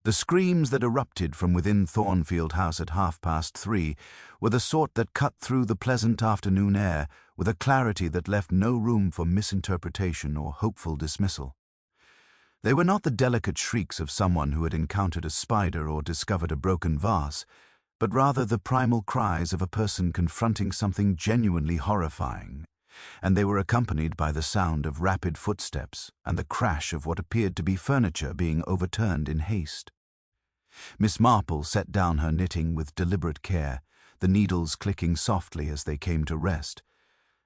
The screams that erupted from within Thornfield House at 3:30 were the sort that cut through the pleasant afternoon air with a clarity that left no room for misinterpretation or hopeful dismissal. They were not the delicate shrieks of someone who had encountered a spider or discovered a broken vase, but rather the primal cries of a person confronting something genuinely horrifying, and they were accompanied by the sound of rapid footsteps and the crash of what appeared to be furniture being overturned in haste. Miss Marple set down her knitting with deliberate care, the needles clicking softly as they came to rest,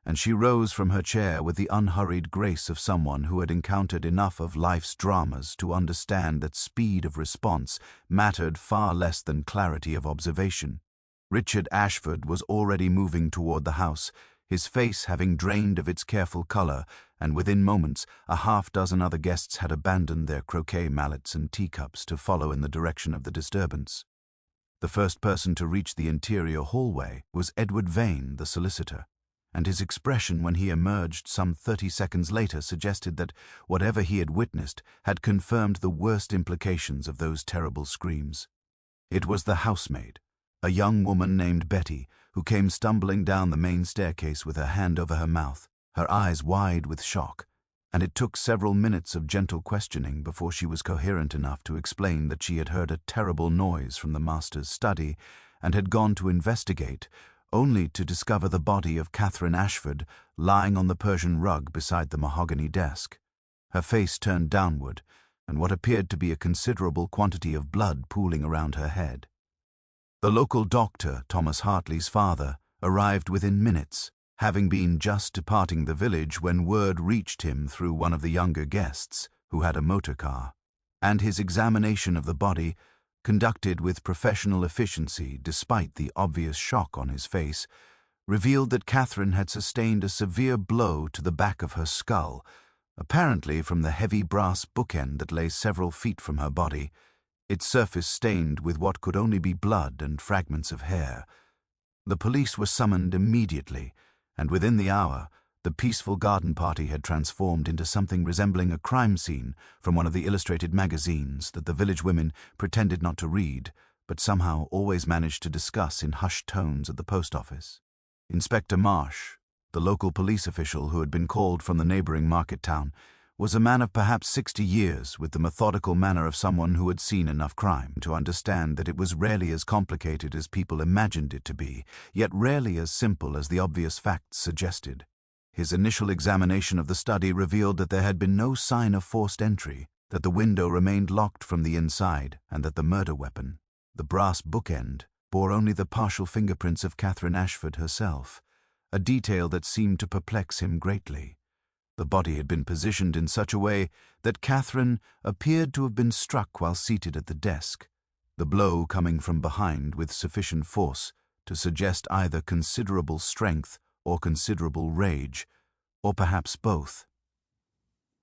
and she rose from her chair with the unhurried grace of someone who had encountered enough of life's dramas to understand that speed of response mattered far less than clarity of observation. Richard Ashford was already moving toward the house, his face having drained of its careful color, and within moments a half-dozen other guests had abandoned their croquet mallets and teacups to follow in the direction of the disturbance. The first person to reach the interior hallway was Edward Vane, the solicitor, and his expression when he emerged some 30 seconds later suggested that whatever he had witnessed had confirmed the worst implications of those terrible screams. It was the housemaid, a young woman named Betty, who came stumbling down the main staircase with her hand over her mouth, her eyes wide with shock, and it took several minutes of gentle questioning before she was coherent enough to explain that she had heard a terrible noise from the master's study and had gone to investigate, only to discover the body of Catherine Ashford lying on the Persian rug beside the mahogany desk, her face turned downward, and what appeared to be a considerable quantity of blood pooling around her head. The local doctor, Thomas Hartley's father, arrived within minutes, having been just departing the village when word reached him through one of the younger guests, who had a motor car, and his examination of the body, conducted with professional efficiency despite the obvious shock on his face, revealed that Catherine had sustained a severe blow to the back of her skull, apparently from the heavy brass bookend that lay several feet from her body, its surface stained with what could only be blood and fragments of hair. The police were summoned immediately, and within the hour, the peaceful garden party had transformed into something resembling a crime scene from one of the illustrated magazines that the village women pretended not to read, but somehow always managed to discuss in hushed tones at the post office. Inspector Marsh, the local police official who had been called from the neighboring market town, was a man of perhaps 60 years with the methodical manner of someone who had seen enough crime to understand that it was rarely as complicated as people imagined it to be, yet rarely as simple as the obvious facts suggested. His initial examination of the study revealed that there had been no sign of forced entry, that the window remained locked from the inside, and that the murder weapon, the brass bookend, bore only the partial fingerprints of Catherine Ashford herself, a detail that seemed to perplex him greatly. The body had been positioned in such a way that Catherine appeared to have been struck while seated at the desk, the blow coming from behind with sufficient force to suggest either considerable strength or considerable rage, or perhaps both.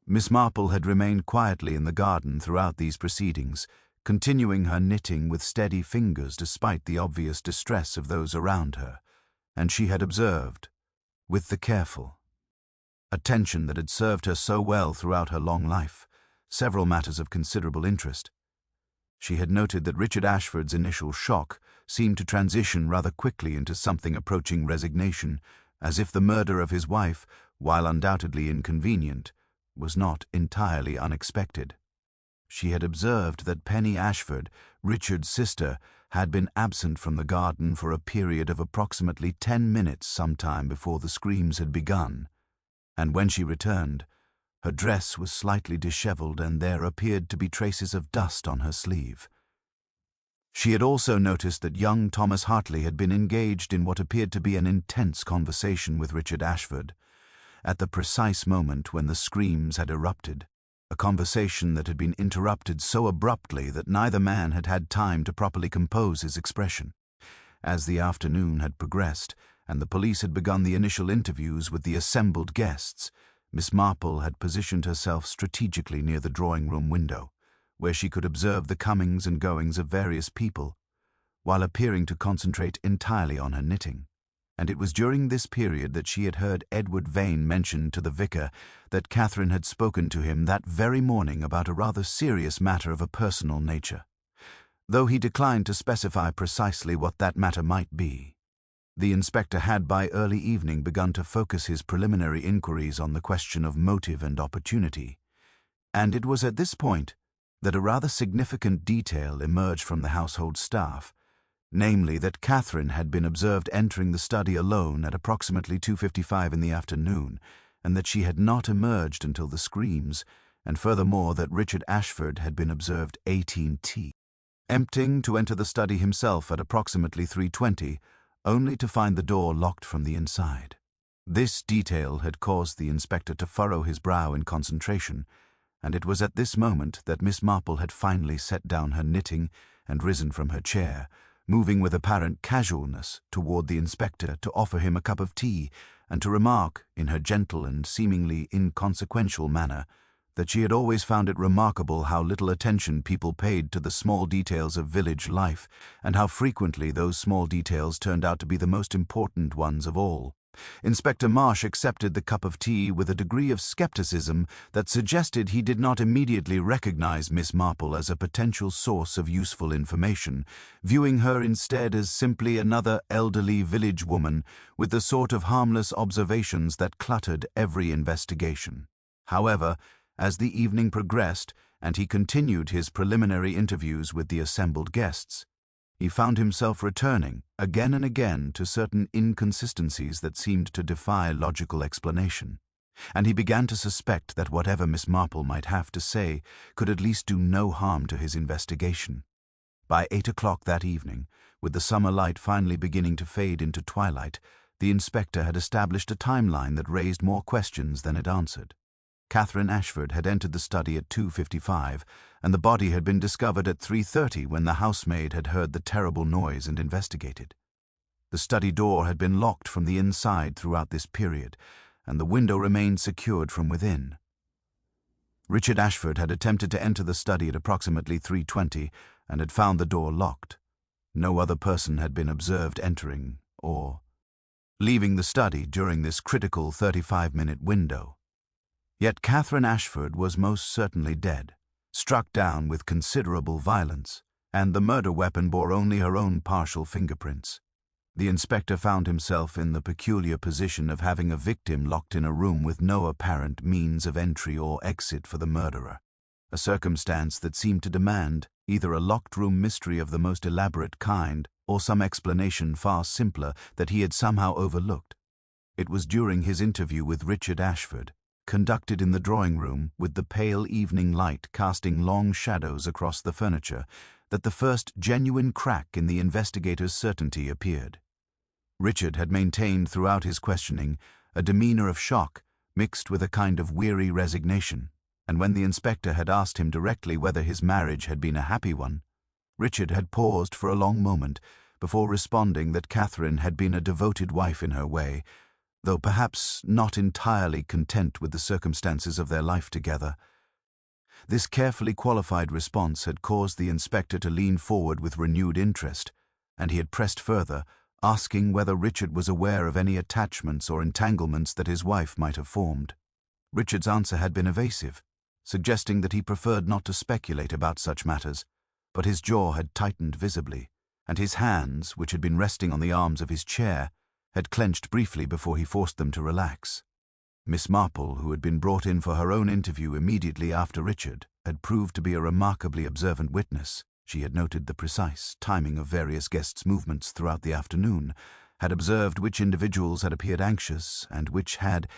Miss Marple had remained quietly in the garden throughout these proceedings, continuing her knitting with steady fingers despite the obvious distress of those around her, and she had observed, with the careful attention that had served her so well throughout her long life, several matters of considerable interest. She had noted that Richard Ashford's initial shock seemed to transition rather quickly into something approaching resignation, as if the murder of his wife, while undoubtedly inconvenient, was not entirely unexpected. She had observed that Penny Ashford, Richard's sister, had been absent from the garden for a period of approximately 10 minutes sometime before the screams had begun, and when she returned, her dress was slightly disheveled and there appeared to be traces of dust on her sleeve. She had also noticed that young Thomas Hartley had been engaged in what appeared to be an intense conversation with Richard Ashford, at the precise moment when the screams had erupted, a conversation that had been interrupted so abruptly that neither man had had time to properly compose his expression. As the afternoon had progressed, and the police had begun the initial interviews with the assembled guests, Miss Marple had positioned herself strategically near the drawing-room window, where she could observe the comings and goings of various people, while appearing to concentrate entirely on her knitting. And it was during this period that she had heard Edward Vane mention to the vicar that Catherine had spoken to him that very morning about a rather serious matter of a personal nature. though he declined to specify precisely what that matter might be. The inspector had by early evening begun to focus his preliminary inquiries on the question of motive and opportunity, and it was at this point that a rather significant detail emerged from the household staff, namely that Catherine had been observed entering the study alone at approximately 2:55 in the afternoon, and that she had not emerged until the screams, and furthermore that Richard Ashford had been observed emptying to enter the study himself at approximately 3:20, only to find the door locked from the inside. This detail had caused the inspector to furrow his brow in concentration, and it was at this moment that Miss Marple had finally set down her knitting and risen from her chair, moving with apparent casualness toward the inspector to offer him a cup of tea and to remark, in her gentle and seemingly inconsequential manner, that she had always found it remarkable how little attention people paid to the small details of village life, and how frequently those small details turned out to be the most important ones of all. Inspector Marsh accepted the cup of tea with a degree of skepticism that suggested he did not immediately recognize Miss Marple as a potential source of useful information, viewing her instead as simply another elderly village woman with the sort of harmless observations that cluttered every investigation. However, as the evening progressed and he continued his preliminary interviews with the assembled guests, he found himself returning again and again to certain inconsistencies that seemed to defy logical explanation, and he began to suspect that whatever Miss Marple might have to say could at least do no harm to his investigation. By 8 o'clock that evening, with the summer light finally beginning to fade into twilight, the inspector had established a timeline that raised more questions than it answered. Catherine Ashford had entered the study at 2:55, and the body had been discovered at 3:30 when the housemaid had heard the terrible noise and investigated. The study door had been locked from the inside throughout this period, and the window remained secured from within. Richard Ashford had attempted to enter the study at approximately 3:20 and had found the door locked. No other person had been observed entering or leaving the study during this critical 35-minute window. Yet Catherine Ashford was most certainly dead, struck down with considerable violence, and the murder weapon bore only her own partial fingerprints. The inspector found himself in the peculiar position of having a victim locked in a room with no apparent means of entry or exit for the murderer, a circumstance that seemed to demand either a locked-room mystery of the most elaborate kind or some explanation far simpler that he had somehow overlooked. It was during his interview with Richard Ashford, conducted in the drawing-room with the pale evening light casting long shadows across the furniture, that the first genuine crack in the investigator's certainty appeared. Richard had maintained throughout his questioning a demeanor of shock mixed with a kind of weary resignation, and when the inspector had asked him directly whether his marriage had been a happy one, Richard had paused for a long moment before responding that Catherine had been a devoted wife in her way, though perhaps not entirely content with the circumstances of their life together. This carefully qualified response had caused the inspector to lean forward with renewed interest, and he had pressed further, asking whether Richard was aware of any attachments or entanglements that his wife might have formed. Richard's answer had been evasive, suggesting that he preferred not to speculate about such matters, but his jaw had tightened visibly, and his hands, which had been resting on the arms of his chair, had clenched briefly before he forced them to relax. Miss Marple, who had been brought in for her own interview immediately after Richard, had proved to be a remarkably observant witness. She had noted the precise timing of various guests' movements throughout the afternoon, had observed which individuals had appeared anxious and which had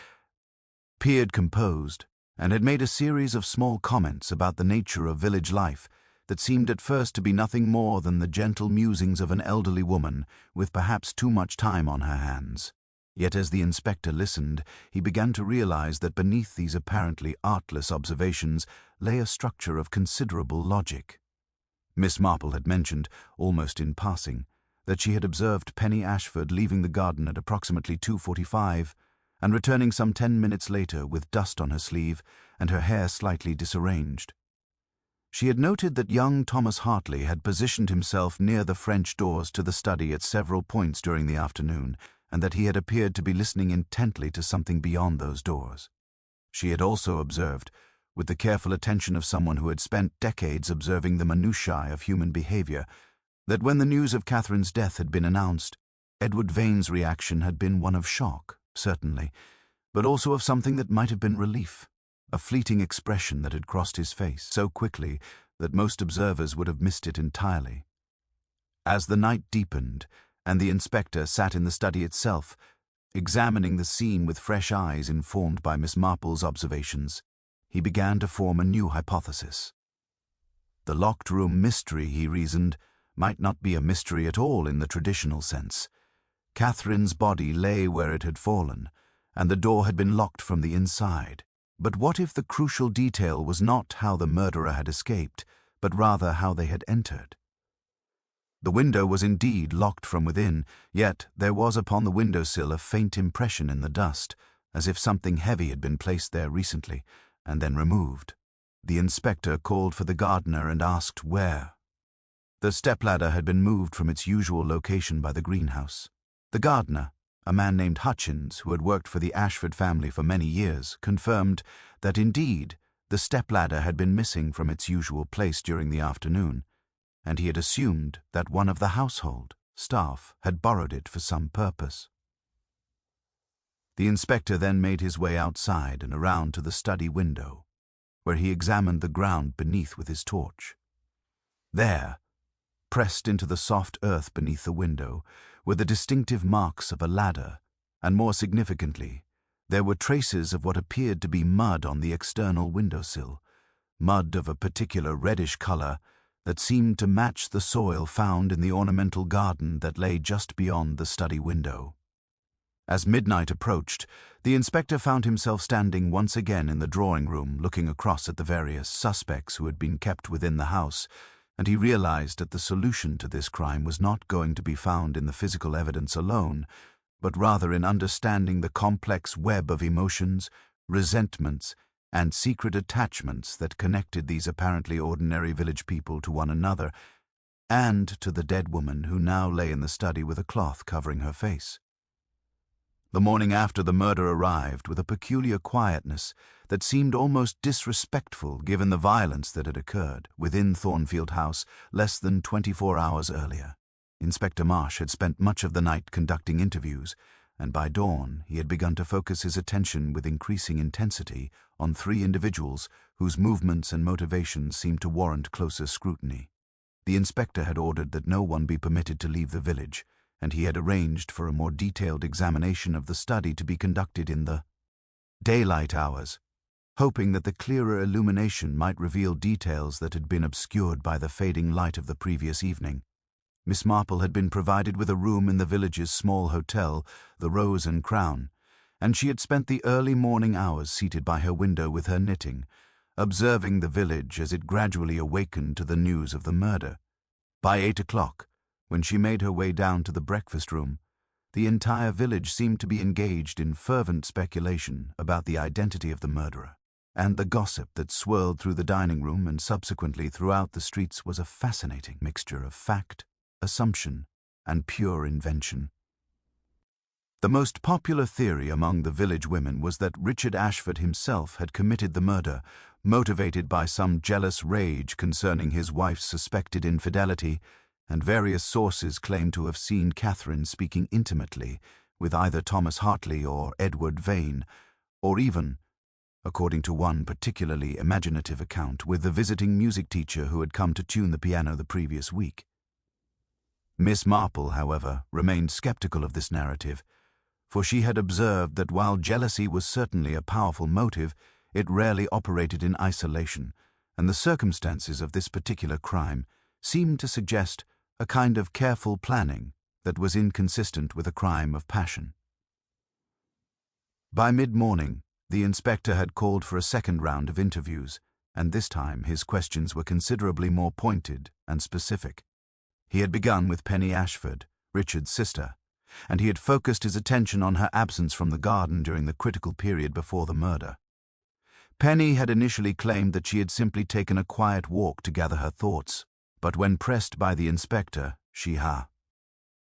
appeared composed, and had made a series of small comments about the nature of village life that seemed at first to be nothing more than the gentle musings of an elderly woman with perhaps too much time on her hands. Yet as the inspector listened, he began to realize that beneath these apparently artless observations lay a structure of considerable logic. Miss Marple had mentioned, almost in passing, that she had observed Penny Ashford leaving the garden at approximately 2:45 and returning some 10 minutes later with dust on her sleeve and her hair slightly disarranged. She had noted that young Thomas Hartley had positioned himself near the French doors to the study at several points during the afternoon, and that he had appeared to be listening intently to something beyond those doors. She had also observed, with the careful attention of someone who had spent decades observing the minutiae of human behavior, that when the news of Catherine's death had been announced, Edward Vane's reaction had been one of shock, certainly, but also of something that might have been relief, a fleeting expression that had crossed his face so quickly that most observers would have missed it entirely. As the night deepened, and the inspector sat in the study itself, examining the scene with fresh eyes informed by Miss Marple's observations, he began to form a new hypothesis. The locked room mystery, he reasoned, might not be a mystery at all in the traditional sense. Catherine's body lay where it had fallen, and the door had been locked from the inside. But what if the crucial detail was not how the murderer had escaped, but rather how they had entered? The window was indeed locked from within, yet there was upon the windowsill a faint impression in the dust, as if something heavy had been placed there recently, and then removed. The inspector called for the gardener and asked where. The stepladder had been moved from its usual location by the greenhouse. The gardener, a man named Hutchins, who had worked for the Ashford family for many years, confirmed that indeed the stepladder had been missing from its usual place during the afternoon, and he had assumed that one of the household staff had borrowed it for some purpose. The inspector then made his way outside and around to the study window, where he examined the ground beneath with his torch. There, pressed into the soft earth beneath the window, were the distinctive marks of a ladder, and more significantly, there were traces of what appeared to be mud on the external windowsill, mud of a particular reddish color that seemed to match the soil found in the ornamental garden that lay just beyond the study window. As midnight approached, the inspector found himself standing once again in the drawing-room, looking across at the various suspects who had been kept within the house, and he realized that the solution to this crime was not going to be found in the physical evidence alone, but rather in understanding the complex web of emotions, resentments, and secret attachments that connected these apparently ordinary village people to one another, and to the dead woman who now lay in the study with a cloth covering her face. The morning after the murder arrived with a peculiar quietness that seemed almost disrespectful given the violence that had occurred within Thornfield House less than 24 hours earlier. Inspector Marsh had spent much of the night conducting interviews, and by dawn he had begun to focus his attention with increasing intensity on 3 individuals whose movements and motivations seemed to warrant closer scrutiny. The inspector had ordered that no one be permitted to leave the village, and he had arranged for a more detailed examination of the study to be conducted in the daylight hours, hoping that the clearer illumination might reveal details that had been obscured by the fading light of the previous evening. Miss Marple had been provided with a room in the village's small hotel, the Rose and Crown, and she had spent the early morning hours seated by her window with her knitting, observing the village as it gradually awakened to the news of the murder. By 8 o'clock, when she made her way down to the breakfast room, the entire village seemed to be engaged in fervent speculation about the identity of the murderer, and the gossip that swirled through the dining room and subsequently throughout the streets was a fascinating mixture of fact, assumption, and pure invention. The most popular theory among the village women was that Richard Ashford himself had committed the murder, motivated by some jealous rage concerning his wife's suspected infidelity, and various sources claimed to have seen Catherine speaking intimately with either Thomas Hartley or Edward Vane, or even, according to one particularly imaginative account, with the visiting music teacher who had come to tune the piano the previous week. Miss Marple, however, remained skeptical of this narrative, for she had observed that while jealousy was certainly a powerful motive, it rarely operated in isolation, and the circumstances of this particular crime seemed to suggest a kind of careful planning that was inconsistent with a crime of passion. By mid-morning, the inspector had called for a second round of interviews, and this time his questions were considerably more pointed and specific. He had begun with Penny Ashford, Richard's sister, and he had focused his attention on her absence from the garden during the critical period before the murder. Penny had initially claimed that she had simply taken a quiet walk to gather her thoughts, but when pressed by the inspector,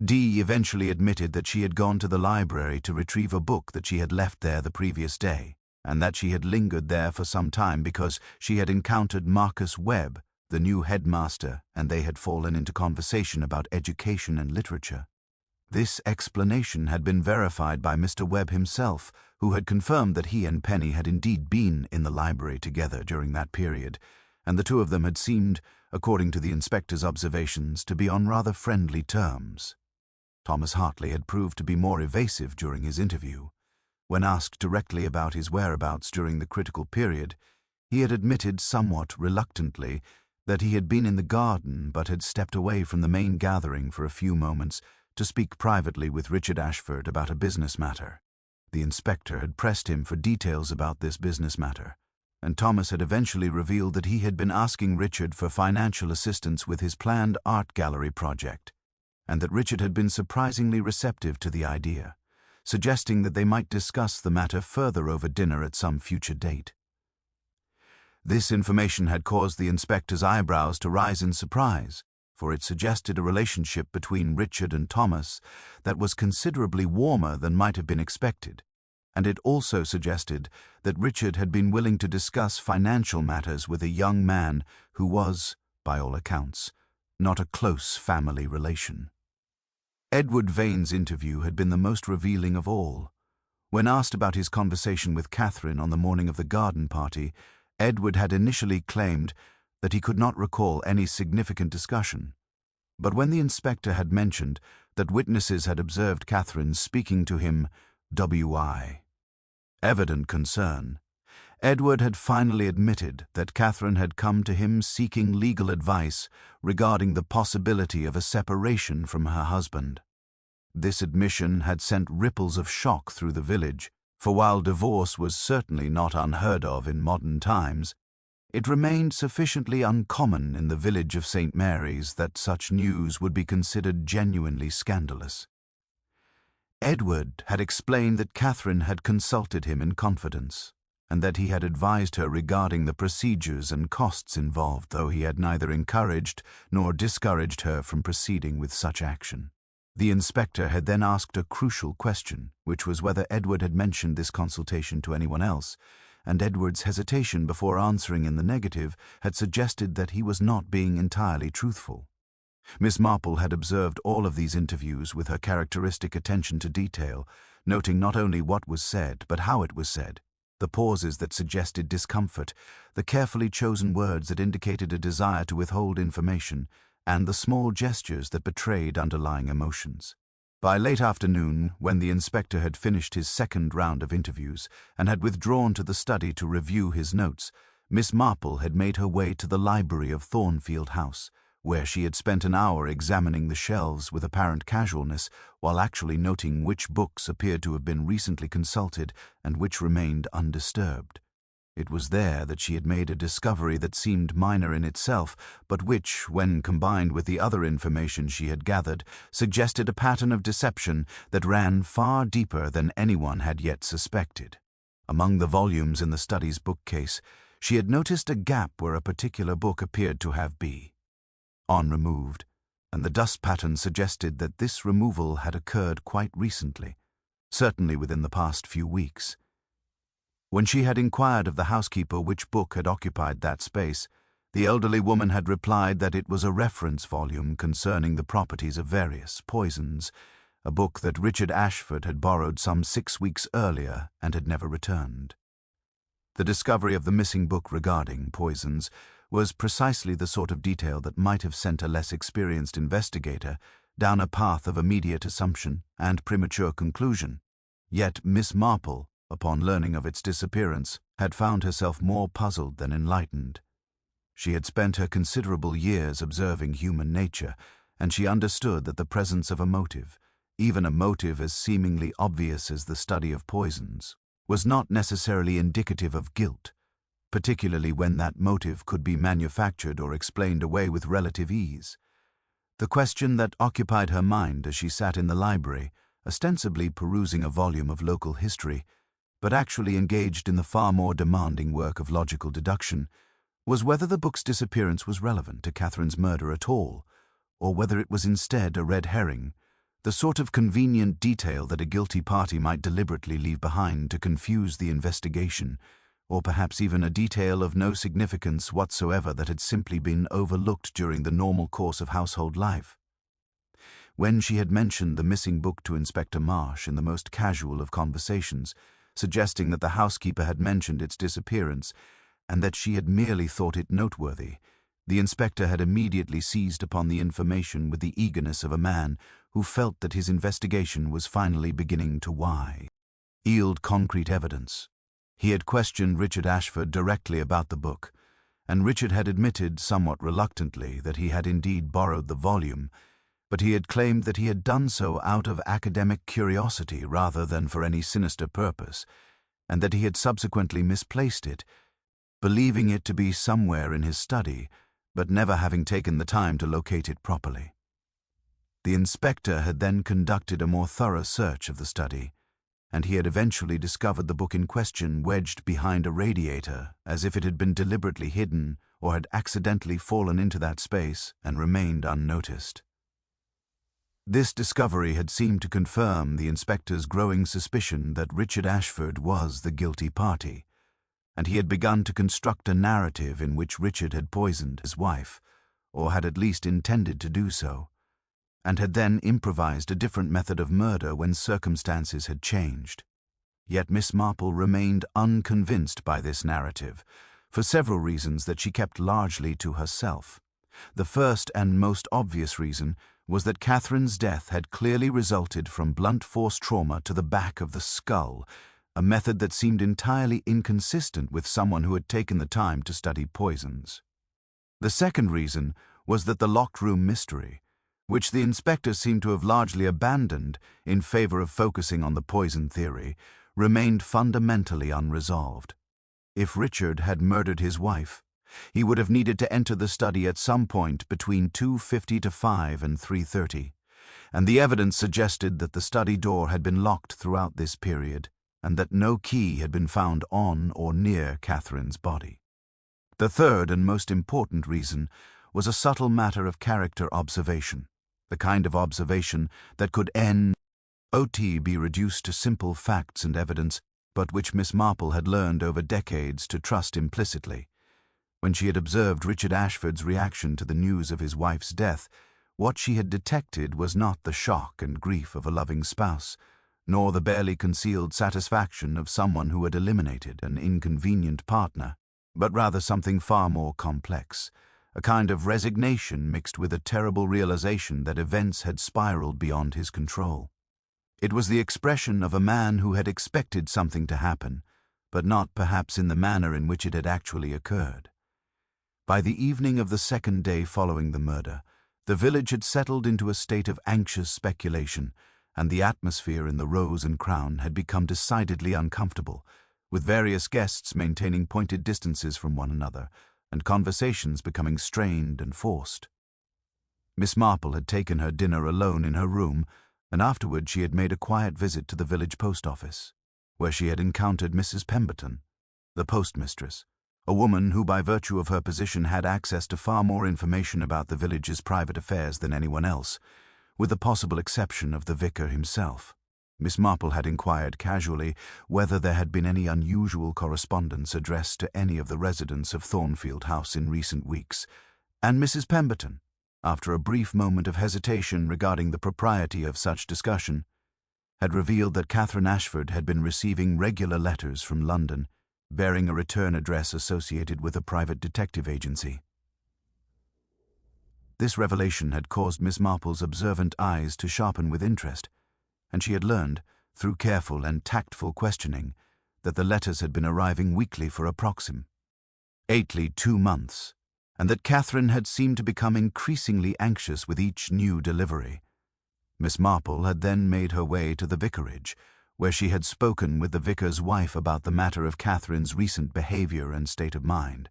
Dee eventually admitted that she had gone to the library to retrieve a book that she had left there the previous day, and that she had lingered there for some time because she had encountered Marcus Webb, the new headmaster, and they had fallen into conversation about education and literature. This explanation had been verified by Mr. Webb himself, who had confirmed that he and Penny had indeed been in the library together during that period, and the two of them had seemed, according to the inspector's observations, to be on rather friendly terms. Thomas Hartley had proved to be more evasive during his interview. When asked directly about his whereabouts during the critical period, he had admitted somewhat reluctantly that he had been in the garden but had stepped away from the main gathering for a few moments to speak privately with Richard Ashford about a business matter. The inspector had pressed him for details about this business matter, and Thomas had eventually revealed that he had been asking Richard for financial assistance with his planned art gallery project, and that Richard had been surprisingly receptive to the idea, suggesting that they might discuss the matter further over dinner at some future date. This information had caused the inspector's eyebrows to rise in surprise, for it suggested a relationship between Richard and Thomas that was considerably warmer than might have been expected, and it also suggested that Richard had been willing to discuss financial matters with a young man who was, by all accounts, not a close family relation. Edward Vane's interview had been the most revealing of all. When asked about his conversation with Catherine on the morning of the garden party, Edward had initially claimed that he could not recall any significant discussion. But when the inspector had mentioned that witnesses had observed Catherine speaking to him W.I. evident concern, Edward had finally admitted that Catherine had come to him seeking legal advice regarding the possibility of a separation from her husband. This admission had sent ripples of shock through the village, for while divorce was certainly not unheard of in modern times, it remained sufficiently uncommon in the village of St. Mary's that such news would be considered genuinely scandalous. Edward had explained that Catherine had consulted him in confidence, and that he had advised her regarding the procedures and costs involved, though he had neither encouraged nor discouraged her from proceeding with such action. The inspector had then asked a crucial question, which was whether Edward had mentioned this consultation to anyone else, and Edward's hesitation before answering in the negative had suggested that he was not being entirely truthful. Miss Marple had observed all of these interviews with her characteristic attention to detail, noting not only what was said, but how it was said, the pauses that suggested discomfort, the carefully chosen words that indicated a desire to withhold information, and the small gestures that betrayed underlying emotions. By late afternoon, when the inspector had finished his second round of interviews and had withdrawn to the study to review his notes, Miss Marple had made her way to the library of Thornfield House, where she had spent an hour examining the shelves with apparent casualness, while actually noting which books appeared to have been recently consulted and which remained undisturbed. It was there that she had made a discovery that seemed minor in itself, but which, when combined with the other information she had gathered, suggested a pattern of deception that ran far deeper than anyone had yet suspected. Among the volumes in the study's bookcase, she had noticed a gap where a particular book appeared to have been removed, and the dust pattern suggested that this removal had occurred quite recently, certainly within the past few weeks. When she had inquired of the housekeeper which book had occupied that space, the elderly woman had replied that it was a reference volume concerning the properties of various poisons, a book that Richard Ashford had borrowed some 6 weeks earlier and had never returned. The discovery of the missing book regarding poisons was precisely the sort of detail that might have sent a less experienced investigator down a path of immediate assumption and premature conclusion. Yet Miss Marple, upon learning of its disappearance, had found herself more puzzled than enlightened. She had spent her considerable years observing human nature, and she understood that the presence of a motive, even a motive as seemingly obvious as the study of poisons, was not necessarily indicative of guilt, particularly when that motive could be manufactured or explained away with relative ease. The question that occupied her mind as she sat in the library, ostensibly perusing a volume of local history, but actually engaged in the far more demanding work of logical deduction, was whether the book's disappearance was relevant to Catherine's murder at all, or whether it was instead a red herring, the sort of convenient detail that a guilty party might deliberately leave behind to confuse the investigation, or perhaps even a detail of no significance whatsoever that had simply been overlooked during the normal course of household life. When she had mentioned the missing book to Inspector Marsh in the most casual of conversations, suggesting that the housekeeper had mentioned its disappearance and that she had merely thought it noteworthy, the inspector had immediately seized upon the information with the eagerness of a man who felt that his investigation was finally beginning to yield concrete evidence. He had questioned Richard Ashford directly about the book, and Richard had admitted, somewhat reluctantly, that he had indeed borrowed the volume, but he had claimed that he had done so out of academic curiosity rather than for any sinister purpose, and that he had subsequently misplaced it, believing it to be somewhere in his study, but never having taken the time to locate it properly. The inspector had then conducted a more thorough search of the study, and he had eventually discovered the book in question wedged behind a radiator, as if it had been deliberately hidden or had accidentally fallen into that space and remained unnoticed. This discovery had seemed to confirm the inspector's growing suspicion that Richard Ashford was the guilty party, and he had begun to construct a narrative in which Richard had poisoned his wife, or had at least intended to do so, and had then improvised a different method of murder when circumstances had changed. Yet Miss Marple remained unconvinced by this narrative, for several reasons that she kept largely to herself. The first and most obvious reason was that Catherine's death had clearly resulted from blunt force trauma to the back of the skull, a method that seemed entirely inconsistent with someone who had taken the time to study poisons. The second reason was that the locked room mystery, which the inspector seemed to have largely abandoned in favor of focusing on the poison theory, remained fundamentally unresolved. If Richard had murdered his wife, he would have needed to enter the study at some point between 2:50 to 5 and 3:30, and the evidence suggested that the study door had been locked throughout this period, and that no key had been found on or near Catherine's body. The third and most important reason was a subtle matter of character observation, the kind of observation that could be reduced to simple facts and evidence, but which Miss Marple had learned over decades to trust implicitly. When she had observed Richard Ashford's reaction to the news of his wife's death, what she had detected was not the shock and grief of a loving spouse, nor the barely concealed satisfaction of someone who had eliminated an inconvenient partner, but rather something far more complex, a kind of resignation mixed with a terrible realization that events had spiraled beyond his control. It was the expression of a man who had expected something to happen, but not perhaps in the manner in which it had actually occurred. By the evening of the second day following the murder, the village had settled into a state of anxious speculation, and the atmosphere in the Rose and Crown had become decidedly uncomfortable, with various guests maintaining pointed distances from one another, and conversations becoming strained and forced. Miss Marple had taken her dinner alone in her room, and afterward she had made a quiet visit to the village post office, where she had encountered Mrs. Pemberton, the postmistress, a woman who by virtue of her position had access to far more information about the village's private affairs than anyone else, with the possible exception of the vicar himself. Miss Marple had inquired casually whether there had been any unusual correspondence addressed to any of the residents of Thornfield House in recent weeks, and Mrs. Pemberton, after a brief moment of hesitation regarding the propriety of such discussion, had revealed that Catherine Ashford had been receiving regular letters from London, bearing a return address associated with a private detective agency. This revelation had caused Miss Marple's observant eyes to sharpen with interest, and she had learned, through careful and tactful questioning, that the letters had been arriving weekly for approximately 2 months, and that Catherine had seemed to become increasingly anxious with each new delivery. Miss Marple had then made her way to the vicarage, where she had spoken with the vicar's wife about the matter of Catherine's recent behavior and state of mind.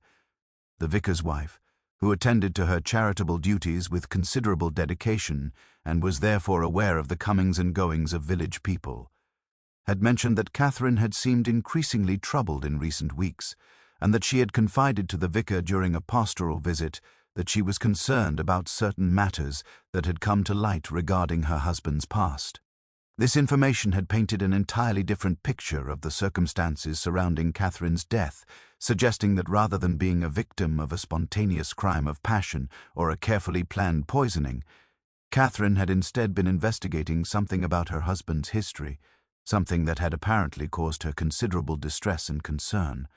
The vicar's wife, who attended to her charitable duties with considerable dedication and was therefore aware of the comings and goings of village people, had mentioned that Catherine had seemed increasingly troubled in recent weeks, and that she had confided to the vicar during a pastoral visit that she was concerned about certain matters that had come to light regarding her husband's past. This information had painted an entirely different picture of the circumstances surrounding Catherine's death, suggesting that rather than being a victim of a spontaneous crime of passion or a carefully planned poisoning, Catherine had instead been investigating something about her husband's history, something that had apparently caused her considerable distress and concern.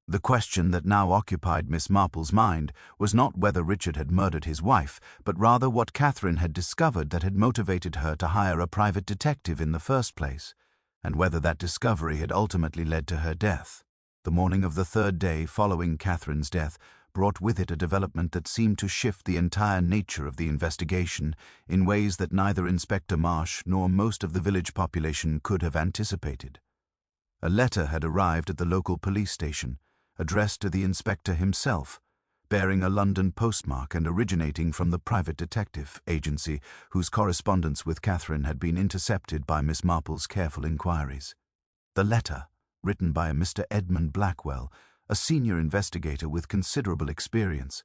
The question that now occupied Miss Marple's mind was not whether Richard had murdered his wife, but rather what Catherine had discovered that had motivated her to hire a private detective in the first place, and whether that discovery had ultimately led to her death. The morning of the third day following Catherine's death brought with it a development that seemed to shift the entire nature of the investigation in ways that neither Inspector Marsh nor most of the village population could have anticipated. A letter had arrived at the local police station, addressed to the inspector himself, bearing a London postmark and originating from the private detective agency whose correspondence with Catherine had been intercepted by Miss Marple's careful inquiries. The letter, written by a Mr. Edmund Blackwell, a senior investigator with considerable experience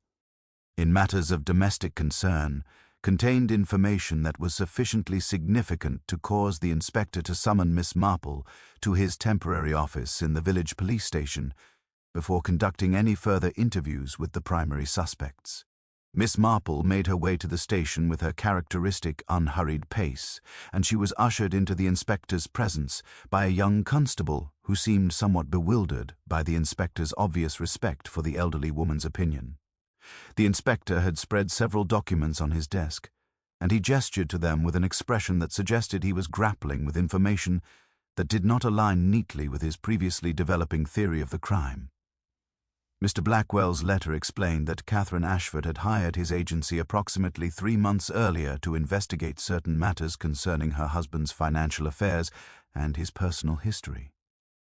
in matters of domestic concern, contained information that was sufficiently significant to cause the inspector to summon Miss Marple to his temporary office in the village police station before conducting any further interviews with the primary suspects. Miss Marple made her way to the station with her characteristic unhurried pace, and she was ushered into the inspector's presence by a young constable who seemed somewhat bewildered by the inspector's obvious respect for the elderly woman's opinion. The inspector had spread several documents on his desk, and he gestured to them with an expression that suggested he was grappling with information that did not align neatly with his previously developing theory of the crime. Mr. Blackwell's letter explained that Catherine Ashford had hired his agency approximately 3 months earlier to investigate certain matters concerning her husband's financial affairs and his personal history.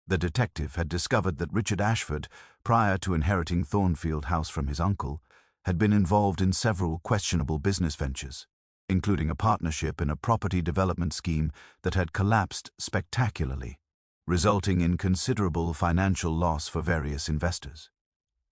The detective had discovered that Richard Ashford, prior to inheriting Thornfield House from his uncle, had been involved in several questionable business ventures, including a partnership in a property development scheme that had collapsed spectacularly, resulting in considerable financial loss for various investors.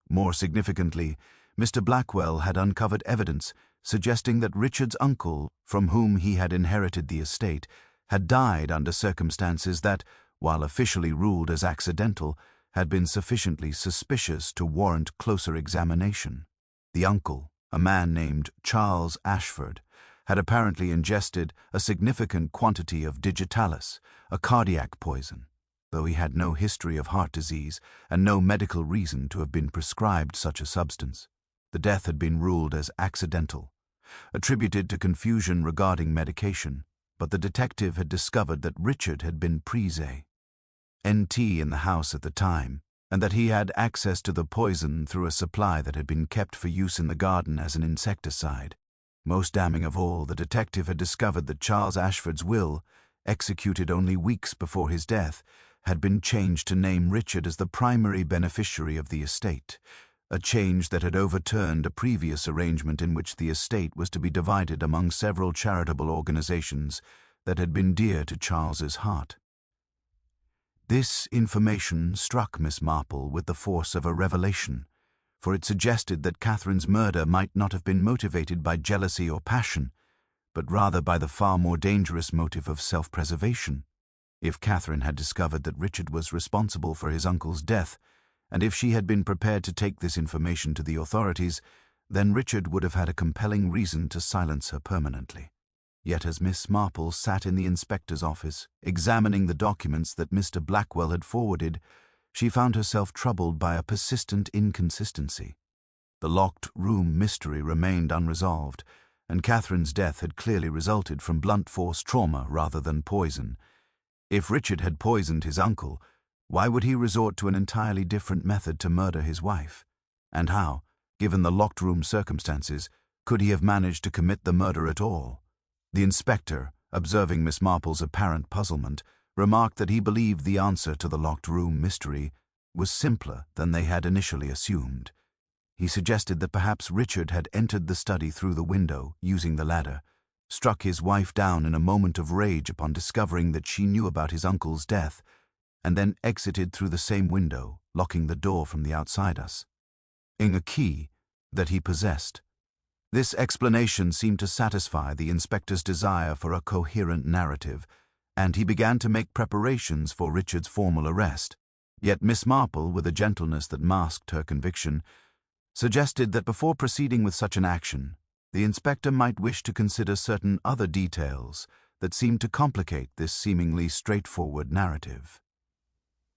More significantly, Mr. Blackwell had uncovered evidence suggesting that Richard's uncle, from whom he had inherited the estate, had died under circumstances that, while officially ruled as accidental, had been sufficiently suspicious to warrant closer examination. The uncle, a man named Charles Ashford, had apparently ingested a significant quantity of digitalis, a cardiac poison, though he had no history of heart disease and no medical reason to have been prescribed such a substance. The death had been ruled as accidental, attributed to confusion regarding medication, but the detective had discovered that Richard had been NT in the house at the time, and that he had access to the poison through a supply that had been kept for use in the garden as an insecticide. Most damning of all, the detective had discovered that Charles Ashford's will, executed only weeks before his death, had been changed to name Richard as the primary beneficiary of the estate, a change that had overturned a previous arrangement in which the estate was to be divided among several charitable organizations that had been dear to Charles's heart. This information struck Miss Marple with the force of a revelation, for it suggested that Catherine's murder might not have been motivated by jealousy or passion, but rather by the far more dangerous motive of self-preservation. If Catherine had discovered that Richard was responsible for his uncle's death, and if she had been prepared to take this information to the authorities, then Richard would have had a compelling reason to silence her permanently. Yet as Miss Marple sat in the inspector's office, examining the documents that Mr. Blackwell had forwarded, she found herself troubled by a persistent inconsistency. The locked room mystery remained unresolved, and Catherine's death had clearly resulted from blunt force trauma rather than poison. If Richard had poisoned his uncle, why would he resort to an entirely different method to murder his wife? And how, given the locked room circumstances, could he have managed to commit the murder at all? The inspector, observing Miss Marple's apparent puzzlement, remarked that he believed the answer to the locked room mystery was simpler than they had initially assumed. He suggested that perhaps Richard had entered the study through the window, using the ladder, struck his wife down in a moment of rage upon discovering that she knew about his uncle's death, and then exited through the same window, locking the door from the outside us. In a key that he possessed This explanation seemed to satisfy the inspector's desire for a coherent narrative, and he began to make preparations for Richard's formal arrest. Yet Miss Marple, with a gentleness that masked her conviction, suggested that before proceeding with such an action, the inspector might wish to consider certain other details that seemed to complicate this seemingly straightforward narrative.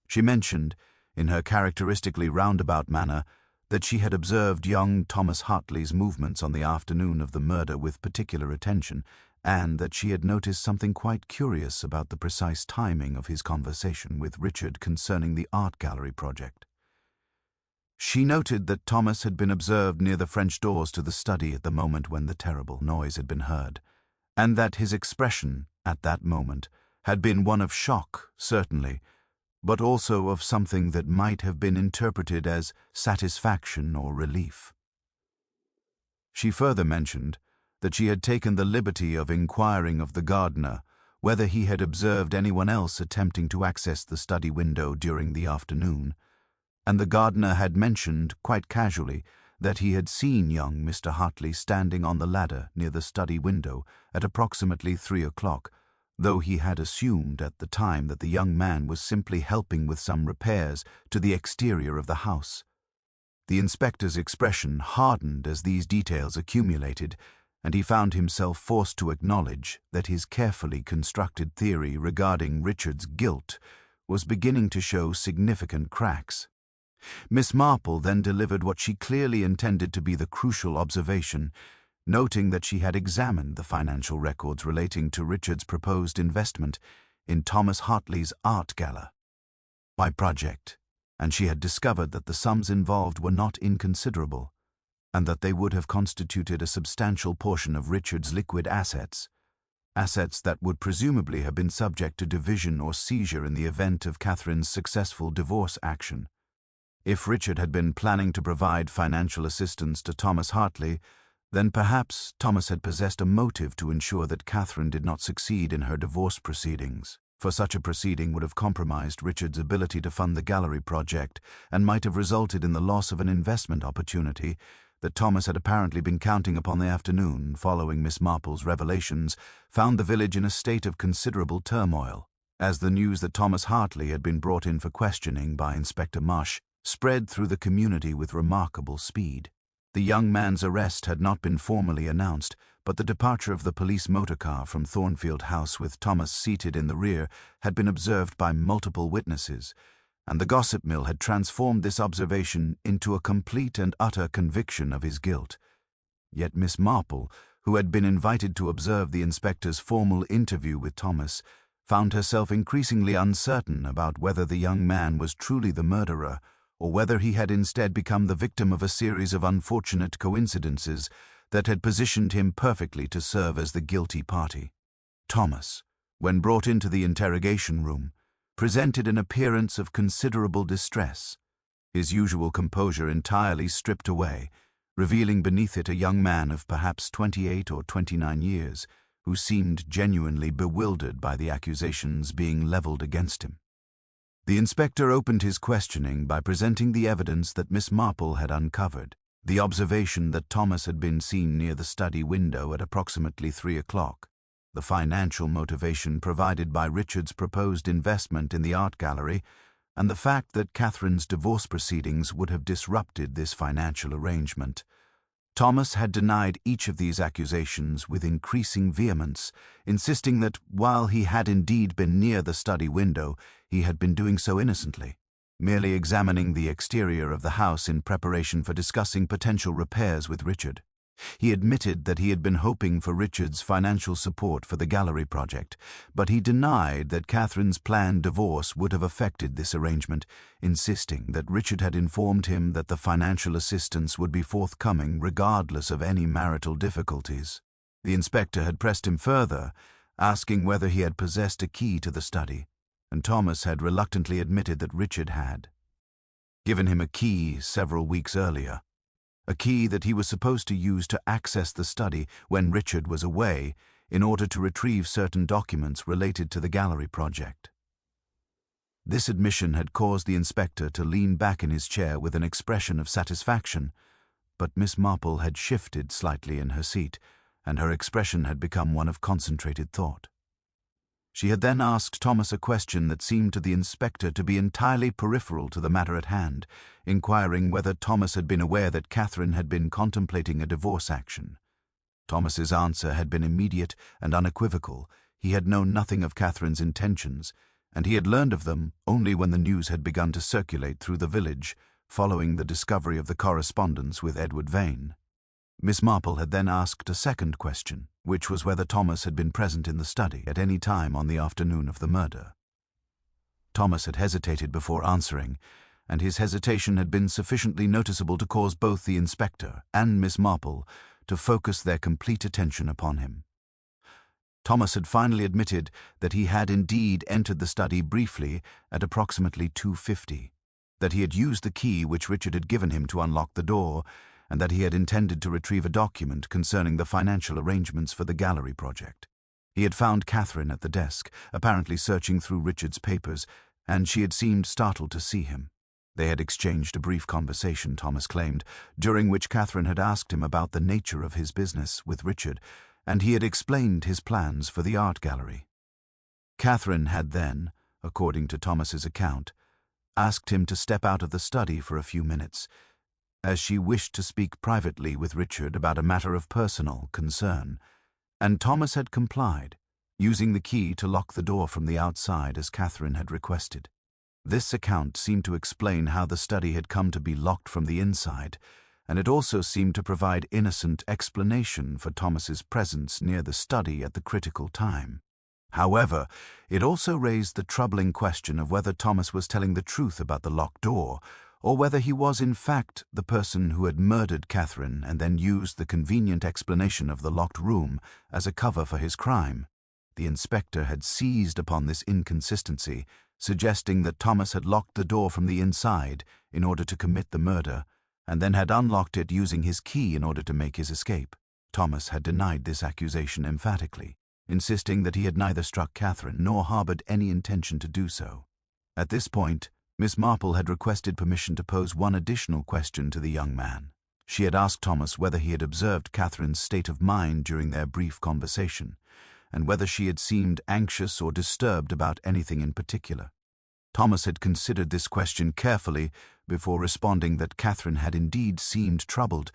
She mentioned, in her characteristically roundabout manner, that she had observed young Thomas Hartley's movements on the afternoon of the murder with particular attention, and that she had noticed something quite curious about the precise timing of his conversation with Richard concerning the art gallery project. She noted that Thomas had been observed near the French doors to the study at the moment when the terrible noise had been heard, and that his expression, at that moment, had been one of shock, certainly, but also of something that might have been interpreted as satisfaction or relief. She further mentioned that she had taken the liberty of inquiring of the gardener whether he had observed anyone else attempting to access the study window during the afternoon, and the gardener had mentioned, quite casually, that he had seen young Mr. Hartley standing on the ladder near the study window at approximately 3 o'clock, though he had assumed at the time that the young man was simply helping with some repairs to the exterior of the house. The inspector's expression hardened as these details accumulated, and he found himself forced to acknowledge that his carefully constructed theory regarding Richard's guilt was beginning to show significant cracks. Miss Marple then delivered what she clearly intended to be the crucial observation, noting that she had examined the financial records relating to Richard's proposed investment in Thomas Hartley's art gala project, and she had discovered that the sums involved were not inconsiderable, and that they would have constituted a substantial portion of Richard's liquid assets that would presumably have been subject to division or seizure in the event of Catherine's successful divorce action. If Richard had been planning to provide financial assistance to Thomas Hartley, then perhaps Thomas had possessed a motive to ensure that Catherine did not succeed in her divorce proceedings, for such a proceeding would have compromised Richard's ability to fund the gallery project and might have resulted in the loss of an investment opportunity that Thomas had apparently been counting upon. The afternoon following Miss Marple's revelations found the village in a state of considerable turmoil, as the news that Thomas Hartley had been brought in for questioning by Inspector Marsh spread through the community with remarkable speed. The young man's arrest had not been formally announced, but the departure of the police motorcar from Thornfield House with Thomas seated in the rear had been observed by multiple witnesses, and the gossip mill had transformed this observation into a complete and utter conviction of his guilt. Yet Miss Marple, who had been invited to observe the inspector's formal interview with Thomas, found herself increasingly uncertain about whether the young man was truly the murderer, or whether he had instead become the victim of a series of unfortunate coincidences that had positioned him perfectly to serve as the guilty party. Thomas, when brought into the interrogation room, presented an appearance of considerable distress, his usual composure entirely stripped away, revealing beneath it a young man of perhaps 28 or 29 years, who seemed genuinely bewildered by the accusations being leveled against him. The inspector opened his questioning by presenting the evidence that Miss Marple had uncovered, the observation that Thomas had been seen near the study window at approximately 3 o'clock, the financial motivation provided by Richard's proposed investment in the art gallery, and the fact that Catherine's divorce proceedings would have disrupted this financial arrangement. Thomas had denied each of these accusations with increasing vehemence, insisting that, while he had indeed been near the study window, he had been doing so innocently, merely examining the exterior of the house in preparation for discussing potential repairs with Richard. He admitted that he had been hoping for Richard's financial support for the gallery project, but he denied that Catherine's planned divorce would have affected this arrangement, insisting that Richard had informed him that the financial assistance would be forthcoming regardless of any marital difficulties. The inspector had pressed him further, asking whether he had possessed a key to the study, and Thomas had reluctantly admitted that Richard had given him a key several weeks earlier. A key that he was supposed to use to access the study when Richard was away in order to retrieve certain documents related to the gallery project. This admission had caused the inspector to lean back in his chair with an expression of satisfaction, but Miss Marple had shifted slightly in her seat, and her expression had become one of concentrated thought. She had then asked Thomas a question that seemed to the inspector to be entirely peripheral to the matter at hand, inquiring whether Thomas had been aware that Catherine had been contemplating a divorce action. Thomas's answer had been immediate and unequivocal. He had known nothing of Catherine's intentions, and he had learned of them only when the news had begun to circulate through the village, following the discovery of the correspondence with Edward Vane. Miss Marple had then asked a second question, which was whether Thomas had been present in the study at any time on the afternoon of the murder. Thomas had hesitated before answering, and his hesitation had been sufficiently noticeable to cause both the inspector and Miss Marple to focus their complete attention upon him. Thomas had finally admitted that he had indeed entered the study briefly at approximately 2:50, that he had used the key which Richard had given him to unlock the door, and that he had intended to retrieve a document concerning the financial arrangements for the gallery project. He had found Catherine at the desk, apparently searching through Richard's papers, and she had seemed startled to see him. They had exchanged a brief conversation, Thomas claimed, during which Catherine had asked him about the nature of his business with Richard, and he had explained his plans for the art gallery. Catherine had then, according to Thomas's account, asked him to step out of the study for a few minutes, as she wished to speak privately with Richard about a matter of personal concern, and Thomas had complied, using the key to lock the door from the outside as Catherine had requested. This account seemed to explain how the study had come to be locked from the inside, and it also seemed to provide innocent explanation for Thomas's presence near the study at the critical time. However, it also raised the troubling question of whether Thomas was telling the truth about the locked door, or whether he was in fact the person who had murdered Catherine and then used the convenient explanation of the locked room as a cover for his crime. The inspector had seized upon this inconsistency, suggesting that Thomas had locked the door from the inside in order to commit the murder, and then had unlocked it using his key in order to make his escape. Thomas had denied this accusation emphatically, insisting that he had neither struck Catherine nor harbored any intention to do so. At this point, Miss Marple had requested permission to pose one additional question to the young man. She had asked Thomas whether he had observed Catherine's state of mind during their brief conversation, and whether she had seemed anxious or disturbed about anything in particular. Thomas had considered this question carefully before responding that Catherine had indeed seemed troubled,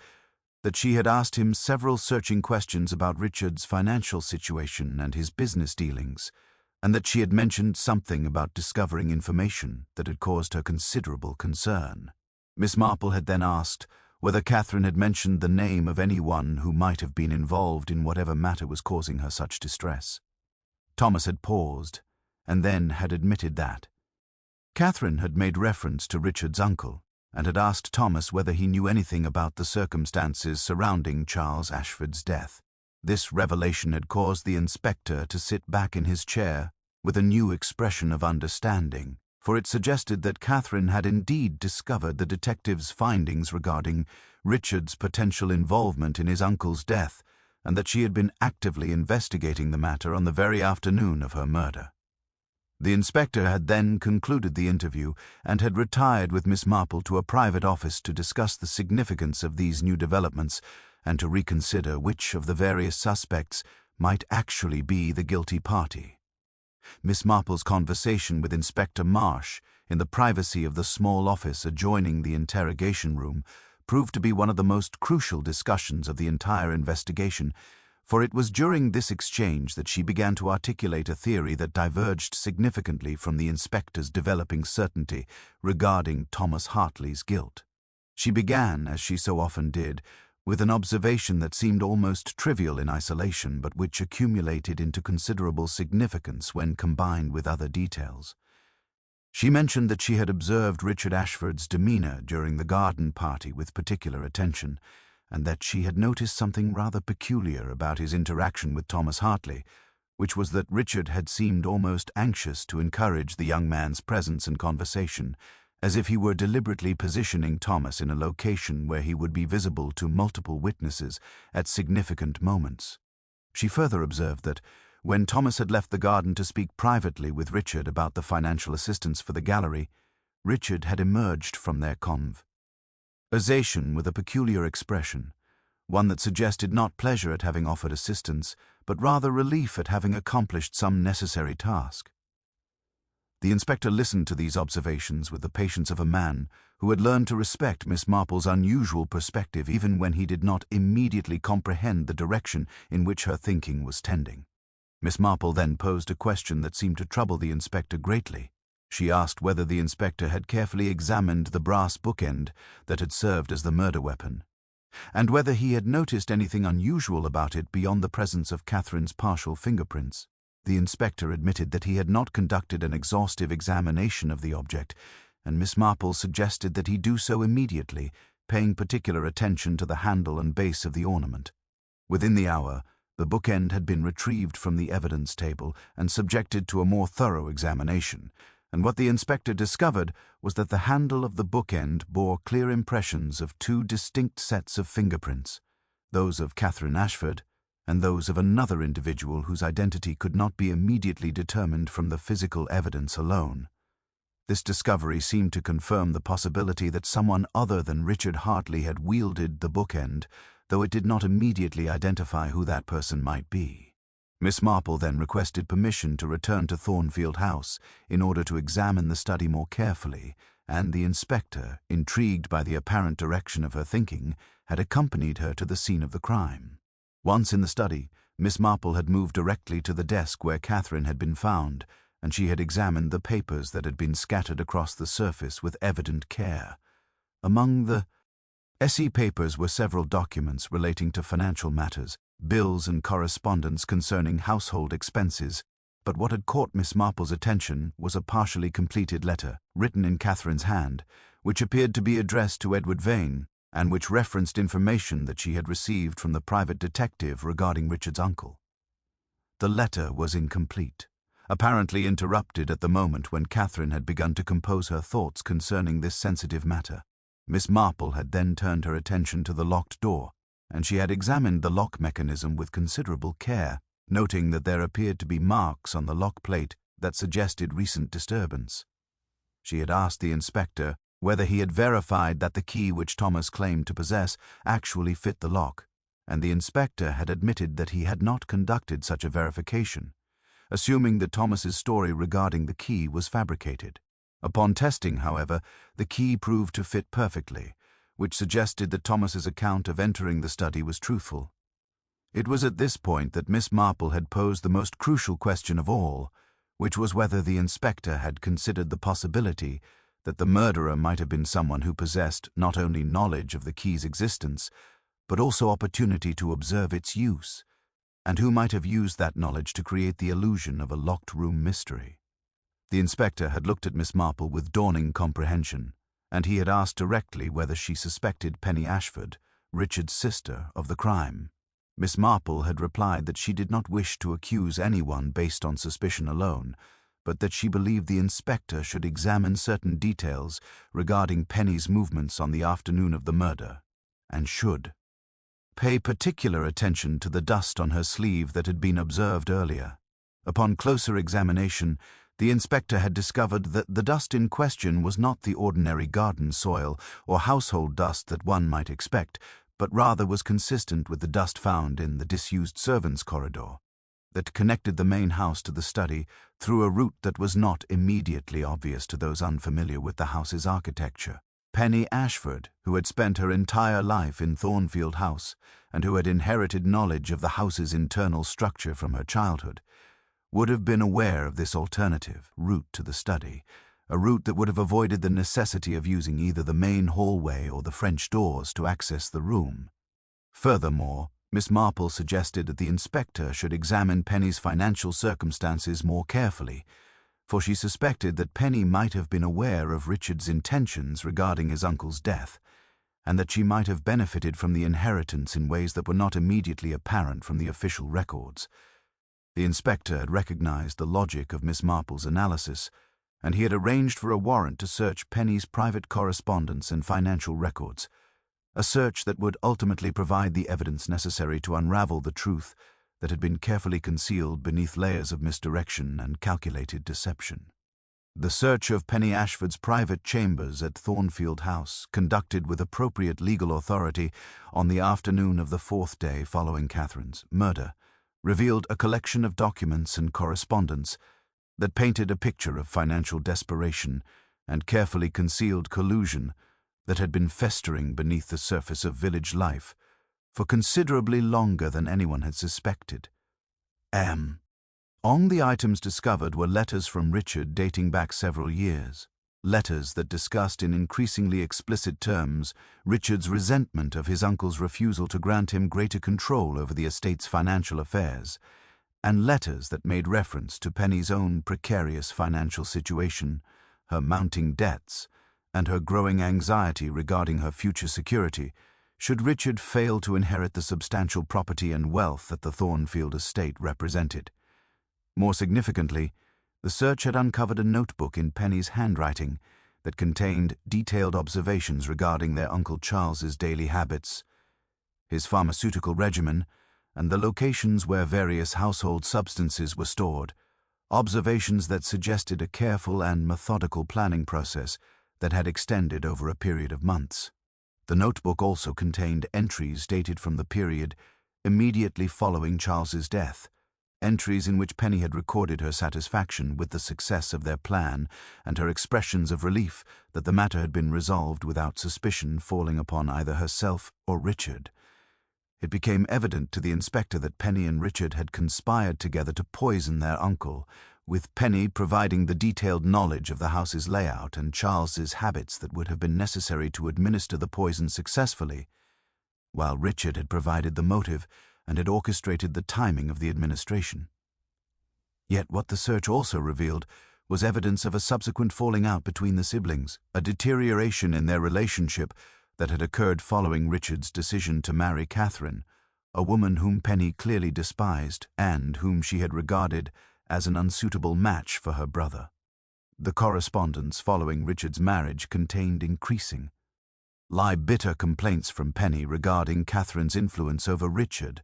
that she had asked him several searching questions about Richard's financial situation and his business dealings, and that she had mentioned something about discovering information that had caused her considerable concern. Miss Marple had then asked whether Catherine had mentioned the name of anyone who might have been involved in whatever matter was causing her such distress. Thomas had paused, and then had admitted that Catherine had made reference to Richard's uncle, and had asked Thomas whether he knew anything about the circumstances surrounding Charles Ashford's death. This revelation had caused the inspector to sit back in his chair with a new expression of understanding, for it suggested that Catherine had indeed discovered the detective's findings regarding Richard's potential involvement in his uncle's death, and that she had been actively investigating the matter on the very afternoon of her murder. The inspector had then concluded the interview and had retired with Miss Marple to a private office to discuss the significance of these new developments and to reconsider which of the various suspects might actually be the guilty party. Miss Marple's conversation with Inspector Marsh in the privacy of the small office adjoining the interrogation room proved to be one of the most crucial discussions of the entire investigation, for it was during this exchange that she began to articulate a theory that diverged significantly from the inspector's developing certainty regarding Thomas Hartley's guilt. She began, as she so often did, with an observation that seemed almost trivial in isolation but which accumulated into considerable significance when combined with other details. She mentioned that she had observed Richard Ashford's demeanor during the garden party with particular attention, and that she had noticed something rather peculiar about his interaction with Thomas Hartley, which was that Richard had seemed almost anxious to encourage the young man's presence and conversation, as if he were deliberately positioning Thomas in a location where he would be visible to multiple witnesses at significant moments. She further observed that, when Thomas had left the garden to speak privately with Richard about the financial assistance for the gallery, Richard had emerged from their conv. Azation with a peculiar expression, one that suggested not pleasure at having offered assistance, but rather relief at having accomplished some necessary task. The inspector listened to these observations with the patience of a man who had learned to respect Miss Marple's unusual perspective even when he did not immediately comprehend the direction in which her thinking was tending. Miss Marple then posed a question that seemed to trouble the inspector greatly. She asked whether the inspector had carefully examined the brass bookend that had served as the murder weapon, and whether he had noticed anything unusual about it beyond the presence of Catherine's partial fingerprints. The inspector admitted that he had not conducted an exhaustive examination of the object, and Miss Marple suggested that he do so immediately, paying particular attention to the handle and base of the ornament. Within the hour, the bookend had been retrieved from the evidence table and subjected to a more thorough examination, and what the inspector discovered was that the handle of the bookend bore clear impressions of two distinct sets of fingerprints, those of Catherine Ashford and those of another individual whose identity could not be immediately determined from the physical evidence alone. This discovery seemed to confirm the possibility that someone other than Richard Hartley had wielded the bookend, though it did not immediately identify who that person might be. Miss Marple then requested permission to return to Thornfield House in order to examine the study more carefully, and the inspector, intrigued by the apparent direction of her thinking, had accompanied her to the scene of the crime. Once in the study, Miss Marple had moved directly to the desk where Catherine had been found, and she had examined the papers that had been scattered across the surface with evident care. Among the SE papers were several documents relating to financial matters, bills and correspondence concerning household expenses, but what had caught Miss Marple's attention was a partially completed letter, written in Catherine's hand, which appeared to be addressed to Edward Vane, and which referenced information that she had received from the private detective regarding Richard's uncle. The letter was incomplete, apparently interrupted at the moment when Catherine had begun to compose her thoughts concerning this sensitive matter. Miss Marple had then turned her attention to the locked door, and she had examined the lock mechanism with considerable care, noting that there appeared to be marks on the lock plate that suggested recent disturbance. She had asked the inspector whether he had verified that the key which Thomas claimed to possess actually fit the lock, and the inspector had admitted that he had not conducted such a verification, assuming that Thomas's story regarding the key was fabricated. Upon testing, however, the key proved to fit perfectly, which suggested that Thomas's account of entering the study was truthful. It was at this point that Miss Marple had posed the most crucial question of all, which was whether the inspector had considered the possibility that the murderer might have been someone who possessed not only knowledge of the key's existence, but also opportunity to observe its use, and who might have used that knowledge to create the illusion of a locked room mystery. The inspector had looked at Miss Marple with dawning comprehension, and he had asked directly whether she suspected Penny Ashford, Richard's sister, of the crime. Miss Marple had replied that she did not wish to accuse anyone based on suspicion alone, but that she believed the inspector should examine certain details regarding Penny's movements on the afternoon of the murder, and should pay particular attention to the dust on her sleeve that had been observed earlier. Upon closer examination, the inspector had discovered that the dust in question was not the ordinary garden soil or household dust that one might expect, but rather was consistent with the dust found in the disused servants' corridor that connected the main house to the study through a route that was not immediately obvious to those unfamiliar with the house's architecture. Penny Ashford, who had spent her entire life in Thornfield House and who had inherited knowledge of the house's internal structure from her childhood, would have been aware of this alternative route to the study, a route that would have avoided the necessity of using either the main hallway or the French doors to access the room. Furthermore, Miss Marple suggested that the inspector should examine Penny's financial circumstances more carefully, for she suspected that Penny might have been aware of Richard's intentions regarding his uncle's death, and that she might have benefited from the inheritance in ways that were not immediately apparent from the official records. The inspector had recognized the logic of Miss Marple's analysis, and he had arranged for a warrant to search Penny's private correspondence and financial records, a search that would ultimately provide the evidence necessary to unravel the truth that had been carefully concealed beneath layers of misdirection and calculated deception. The search of Penny Ashford's private chambers at Thornfield House, conducted with appropriate legal authority on the afternoon of the fourth day following Catherine's murder, revealed a collection of documents and correspondence that painted a picture of financial desperation and carefully concealed collusion that had been festering beneath the surface of village life for considerably longer than anyone had suspected. On the items discovered were letters from Richard dating back several years, letters that discussed in increasingly explicit terms Richard's resentment of his uncle's refusal to grant him greater control over the estate's financial affairs, and letters that made reference to Penny's own precarious financial situation, her mounting debts, and her growing anxiety regarding her future security should Richard fail to inherit the substantial property and wealth that the Thornfield estate represented. More significantly, the search had uncovered a notebook in Penny's handwriting that contained detailed observations regarding their Uncle Charles's daily habits, his pharmaceutical regimen, and the locations where various household substances were stored, observations that suggested a careful and methodical planning process that had extended over a period of months. The notebook also contained entries dated from the period immediately following Charles's death, entries in which Penny had recorded her satisfaction with the success of their plan and her expressions of relief that the matter had been resolved without suspicion falling upon either herself or Richard. It became evident to the inspector that Penny and Richard had conspired together to poison their uncle, with Penny providing the detailed knowledge of the house's layout and Charles's habits that would have been necessary to administer the poison successfully, while Richard had provided the motive and had orchestrated the timing of the administration. Yet what the search also revealed was evidence of a subsequent falling out between the siblings, a deterioration in their relationship that had occurred following Richard's decision to marry Catherine, a woman whom Penny clearly despised and whom she had regarded as an unsuitable match for her brother. The correspondence following Richard's marriage contained increasing, bitter complaints from Penny regarding Catherine's influence over Richard,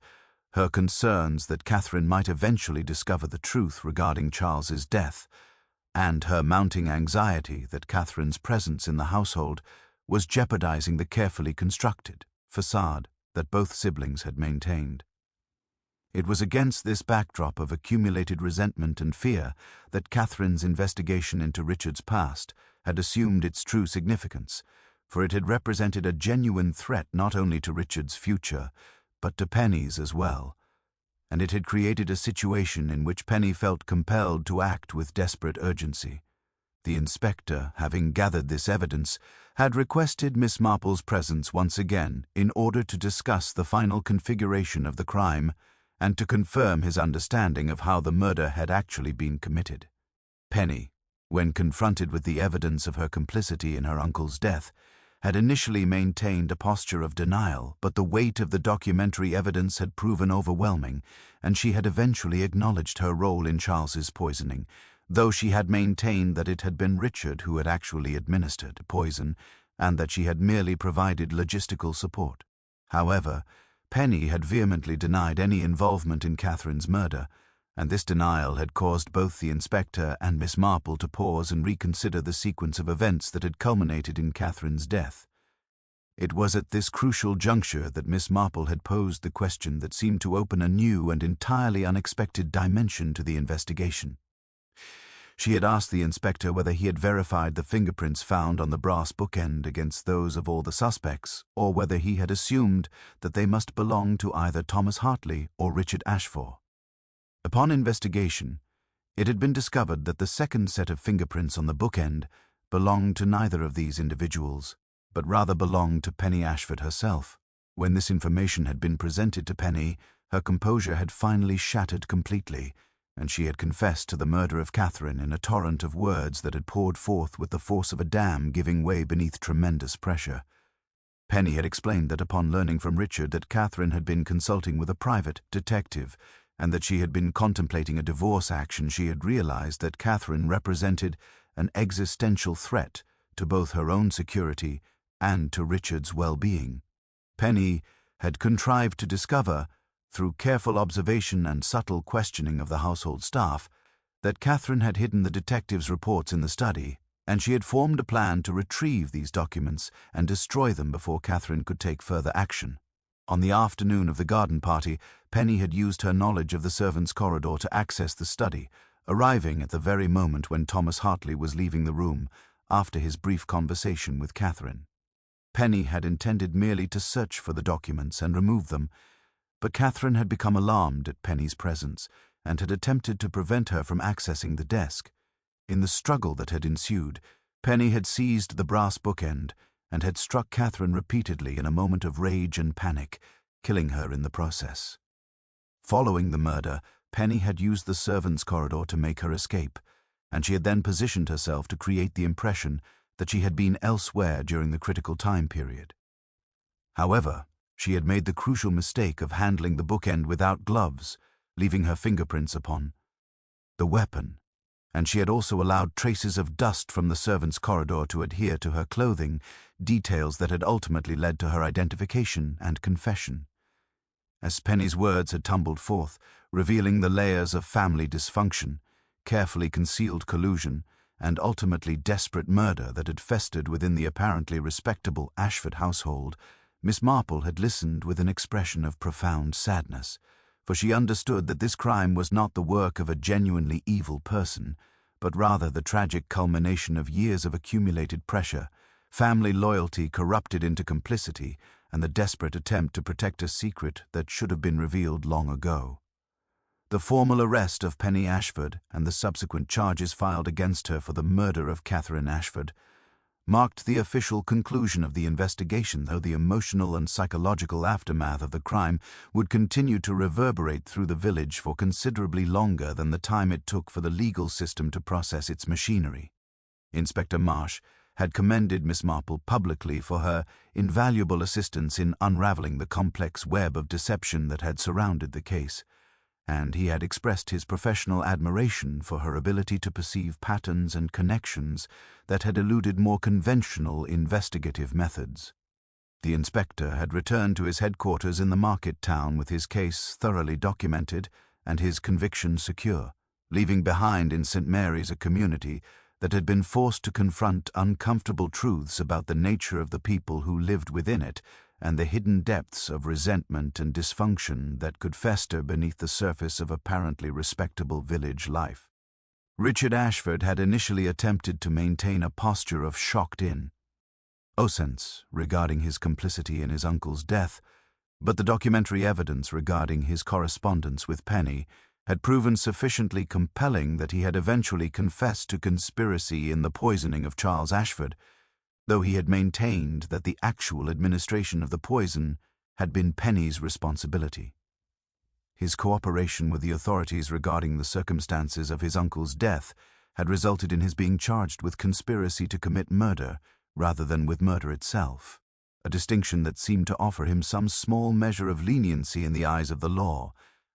her concerns that Catherine might eventually discover the truth regarding Charles's death, and her mounting anxiety that Catherine's presence in the household was jeopardizing the carefully constructed facade that both siblings had maintained. It was against this backdrop of accumulated resentment and fear that Catherine's investigation into Richard's past had assumed its true significance, for it had represented a genuine threat not only to Richard's future, but to Penny's as well, and it had created a situation in which Penny felt compelled to act with desperate urgency. The inspector, having gathered this evidence, had requested Miss Marple's presence once again in order to discuss the final configuration of the crime and to confirm his understanding of how the murder had actually been committed. Penny, when confronted with the evidence of her complicity in her uncle's death, had initially maintained a posture of denial, but the weight of the documentary evidence had proven overwhelming, and she had eventually acknowledged her role in Charles's poisoning, though she had maintained that it had been Richard who had actually administered poison and that she had merely provided logistical support. However, Penny had vehemently denied any involvement in Catherine's murder, and this denial had caused both the inspector and Miss Marple to pause and reconsider the sequence of events that had culminated in Catherine's death. It was at this crucial juncture that Miss Marple had posed the question that seemed to open a new and entirely unexpected dimension to the investigation. She had asked the inspector whether he had verified the fingerprints found on the brass bookend against those of all the suspects, or whether he had assumed that they must belong to either Thomas Hartley or Richard Ashford. Upon investigation, it had been discovered that the second set of fingerprints on the bookend belonged to neither of these individuals, but rather belonged to Penny Ashford herself. When this information had been presented to Penny, her composure had finally shattered completely, and she had confessed to the murder of Catherine in a torrent of words that had poured forth with the force of a dam giving way beneath tremendous pressure. Penny had explained that upon learning from Richard that Catherine had been consulting with a private detective and that she had been contemplating a divorce action, she had realized that Catherine represented an existential threat to both her own security and to Richard's well-being. Penny had contrived to discover, through careful observation and subtle questioning of the household staff, that Catherine had hidden the detective's reports in the study, and she had formed a plan to retrieve these documents and destroy them before Catherine could take further action. On the afternoon of the garden party, Penny had used her knowledge of the servants' corridor to access the study, arriving at the very moment when Thomas Hartley was leaving the room after his brief conversation with Catherine. Penny had intended merely to search for the documents and remove them, but Catherine had become alarmed at Penny's presence and had attempted to prevent her from accessing the desk. In the struggle that had ensued, Penny had seized the brass bookend and had struck Catherine repeatedly in a moment of rage and panic, killing her in the process. Following the murder, Penny had used the servants' corridor to make her escape, and she had then positioned herself to create the impression that she had been elsewhere during the critical time period. However, she had made the crucial mistake of handling the bookend without gloves, leaving her fingerprints upon the weapon, and she had also allowed traces of dust from the servants' corridor to adhere to her clothing, details that had ultimately led to her identification and confession. As Penny's words had tumbled forth, revealing the layers of family dysfunction, carefully concealed collusion, and ultimately desperate murder that had festered within the apparently respectable Ashford household, Miss Marple had listened with an expression of profound sadness, for she understood that this crime was not the work of a genuinely evil person, but rather the tragic culmination of years of accumulated pressure, family loyalty corrupted into complicity, and the desperate attempt to protect a secret that should have been revealed long ago. The formal arrest of Penny Ashford and the subsequent charges filed against her for the murder of Catherine Ashford marked the official conclusion of the investigation, though the emotional and psychological aftermath of the crime would continue to reverberate through the village for considerably longer than the time it took for the legal system to process its machinery. Inspector Marsh had commended Miss Marple publicly for her invaluable assistance in unraveling the complex web of deception that had surrounded the case, and he had expressed his professional admiration for her ability to perceive patterns and connections that had eluded more conventional investigative methods. The inspector had returned to his headquarters in the market town with his case thoroughly documented and his conviction secure, leaving behind in St. Mary's a community that had been forced to confront uncomfortable truths about the nature of the people who lived within it and the hidden depths of resentment and dysfunction that could fester beneath the surface of apparently respectable village life. Richard Ashford had initially attempted to maintain a posture of shocked innocence regarding his complicity in his uncle's death, but the documentary evidence regarding his correspondence with Penny had proven sufficiently compelling that he had eventually confessed to conspiracy in the poisoning of Charles Ashford, though he had maintained that the actual administration of the poison had been Penny's responsibility. His cooperation with the authorities regarding the circumstances of his uncle's death had resulted in his being charged with conspiracy to commit murder rather than with murder itself, a distinction that seemed to offer him some small measure of leniency in the eyes of the law,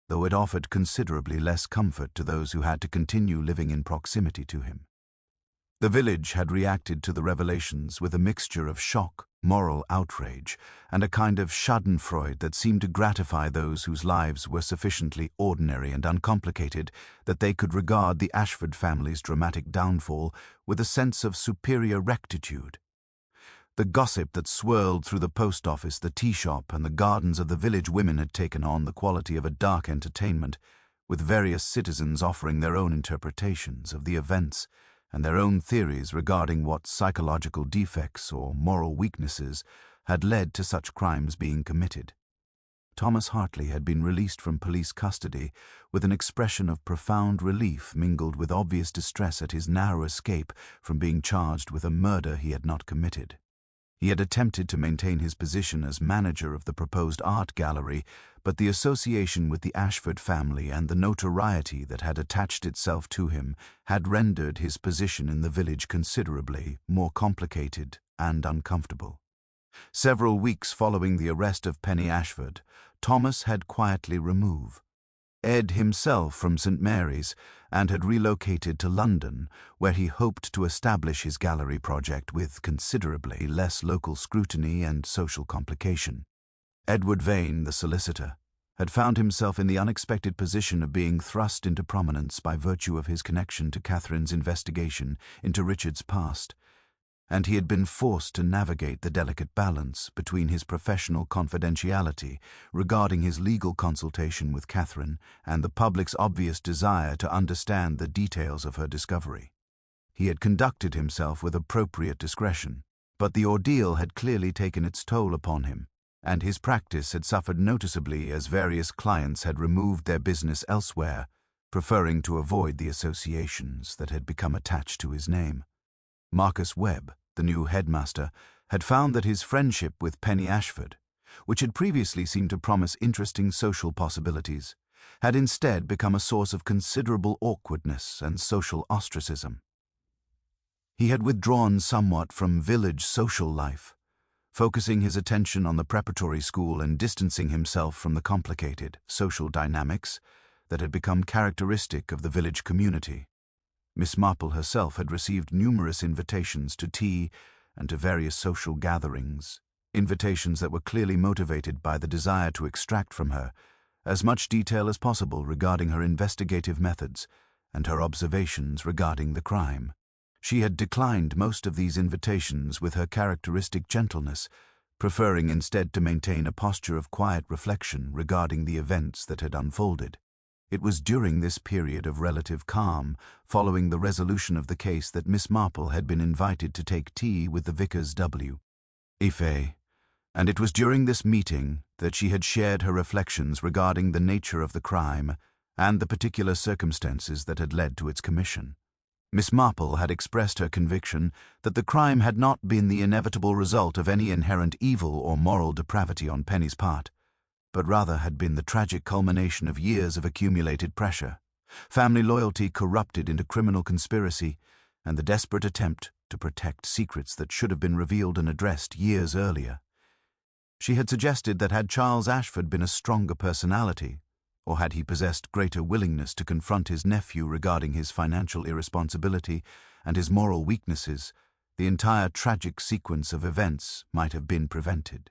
though it offered considerably less comfort to those who had to continue living in proximity to him. The village had reacted to the revelations with a mixture of shock, moral outrage, and a kind of schadenfreude that seemed to gratify those whose lives were sufficiently ordinary and uncomplicated that they could regard the Ashford family's dramatic downfall with a sense of superior rectitude. The gossip that swirled through the post office, the tea shop, and the gardens of the village women had taken on the quality of a dark entertainment, with various citizens offering their own interpretations of the events and their own theories regarding what psychological defects or moral weaknesses had led to such crimes being committed. Thomas Hartley had been released from police custody with an expression of profound relief mingled with obvious distress at his narrow escape from being charged with a murder he had not committed. He had attempted to maintain his position as manager of the proposed art gallery, but the association with the Ashford family and the notoriety that had attached itself to him had rendered his position in the village considerably more complicated and uncomfortable. Several weeks following the arrest of Penny Ashford, Thomas had quietly removed Ed himself from St. Mary's and had relocated to London, where he hoped to establish his gallery project with considerably less local scrutiny and social complication. Edward Vane, the solicitor, had found himself in the unexpected position of being thrust into prominence by virtue of his connection to Catherine's investigation into Richard's past, and he had been forced to navigate the delicate balance between his professional confidentiality regarding his legal consultation with Catherine and the public's obvious desire to understand the details of her discovery. He had conducted himself with appropriate discretion, but the ordeal had clearly taken its toll upon him, and his practice had suffered noticeably as various clients had removed their business elsewhere, preferring to avoid the associations that had become attached to his name. Marcus Webb, the new headmaster, had found that his friendship with Penny Ashford, which had previously seemed to promise interesting social possibilities, had instead become a source of considerable awkwardness and social ostracism. He had withdrawn somewhat from village social life, focusing his attention on the preparatory school and distancing himself from the complicated social dynamics that had become characteristic of the village community. Miss Marple herself had received numerous invitations to tea and to various social gatherings, invitations that were clearly motivated by the desire to extract from her as much detail as possible regarding her investigative methods and her observations regarding the crime. She had declined most of these invitations with her characteristic gentleness, preferring instead to maintain a posture of quiet reflection regarding the events that had unfolded. It was during this period of relative calm, following the resolution of the case, that Miss Marple had been invited to take tea with the vicar's W.F.A., and it was during this meeting that she had shared her reflections regarding the nature of the crime and the particular circumstances that had led to its commission. Miss Marple had expressed her conviction that the crime had not been the inevitable result of any inherent evil or moral depravity on Penny's part, but rather had been the tragic culmination of years of accumulated pressure, family loyalty corrupted into criminal conspiracy, and the desperate attempt to protect secrets that should have been revealed and addressed years earlier. She had suggested that had Charles Ashford been a stronger personality, or had he possessed greater willingness to confront his nephew regarding his financial irresponsibility and his moral weaknesses, the entire tragic sequence of events might have been prevented.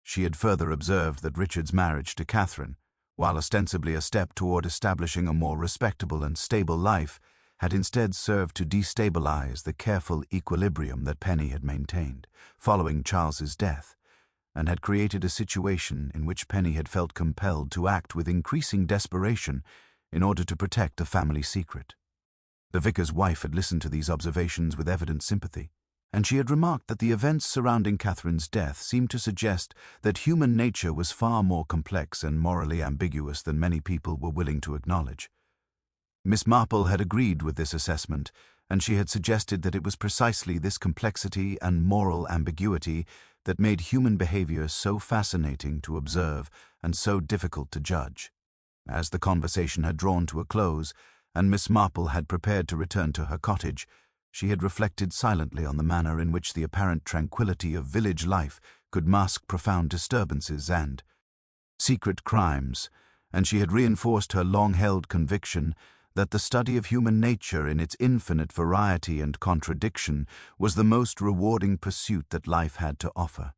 She had further observed that Richard's marriage to Catherine, while ostensibly a step toward establishing a more respectable and stable life, had instead served to destabilize the careful equilibrium that Penny had maintained following Charles's death, and had created a situation in which Penny had felt compelled to act with increasing desperation in order to protect the family secret. The vicar's wife had listened to these observations with evident sympathy, and she had remarked that the events surrounding Catherine's death seemed to suggest that human nature was far more complex and morally ambiguous than many people were willing to acknowledge. Miss Marple had agreed with this assessment, and she had suggested that it was precisely this complexity and moral ambiguity that made human behavior so fascinating to observe and so difficult to judge. As the conversation had drawn to a close, and Miss Marple had prepared to return to her cottage, she had reflected silently on the manner in which the apparent tranquility of village life could mask profound disturbances and secret crimes, and she had reinforced her long-held conviction that the study of human nature in its infinite variety and contradiction was the most rewarding pursuit that life had to offer.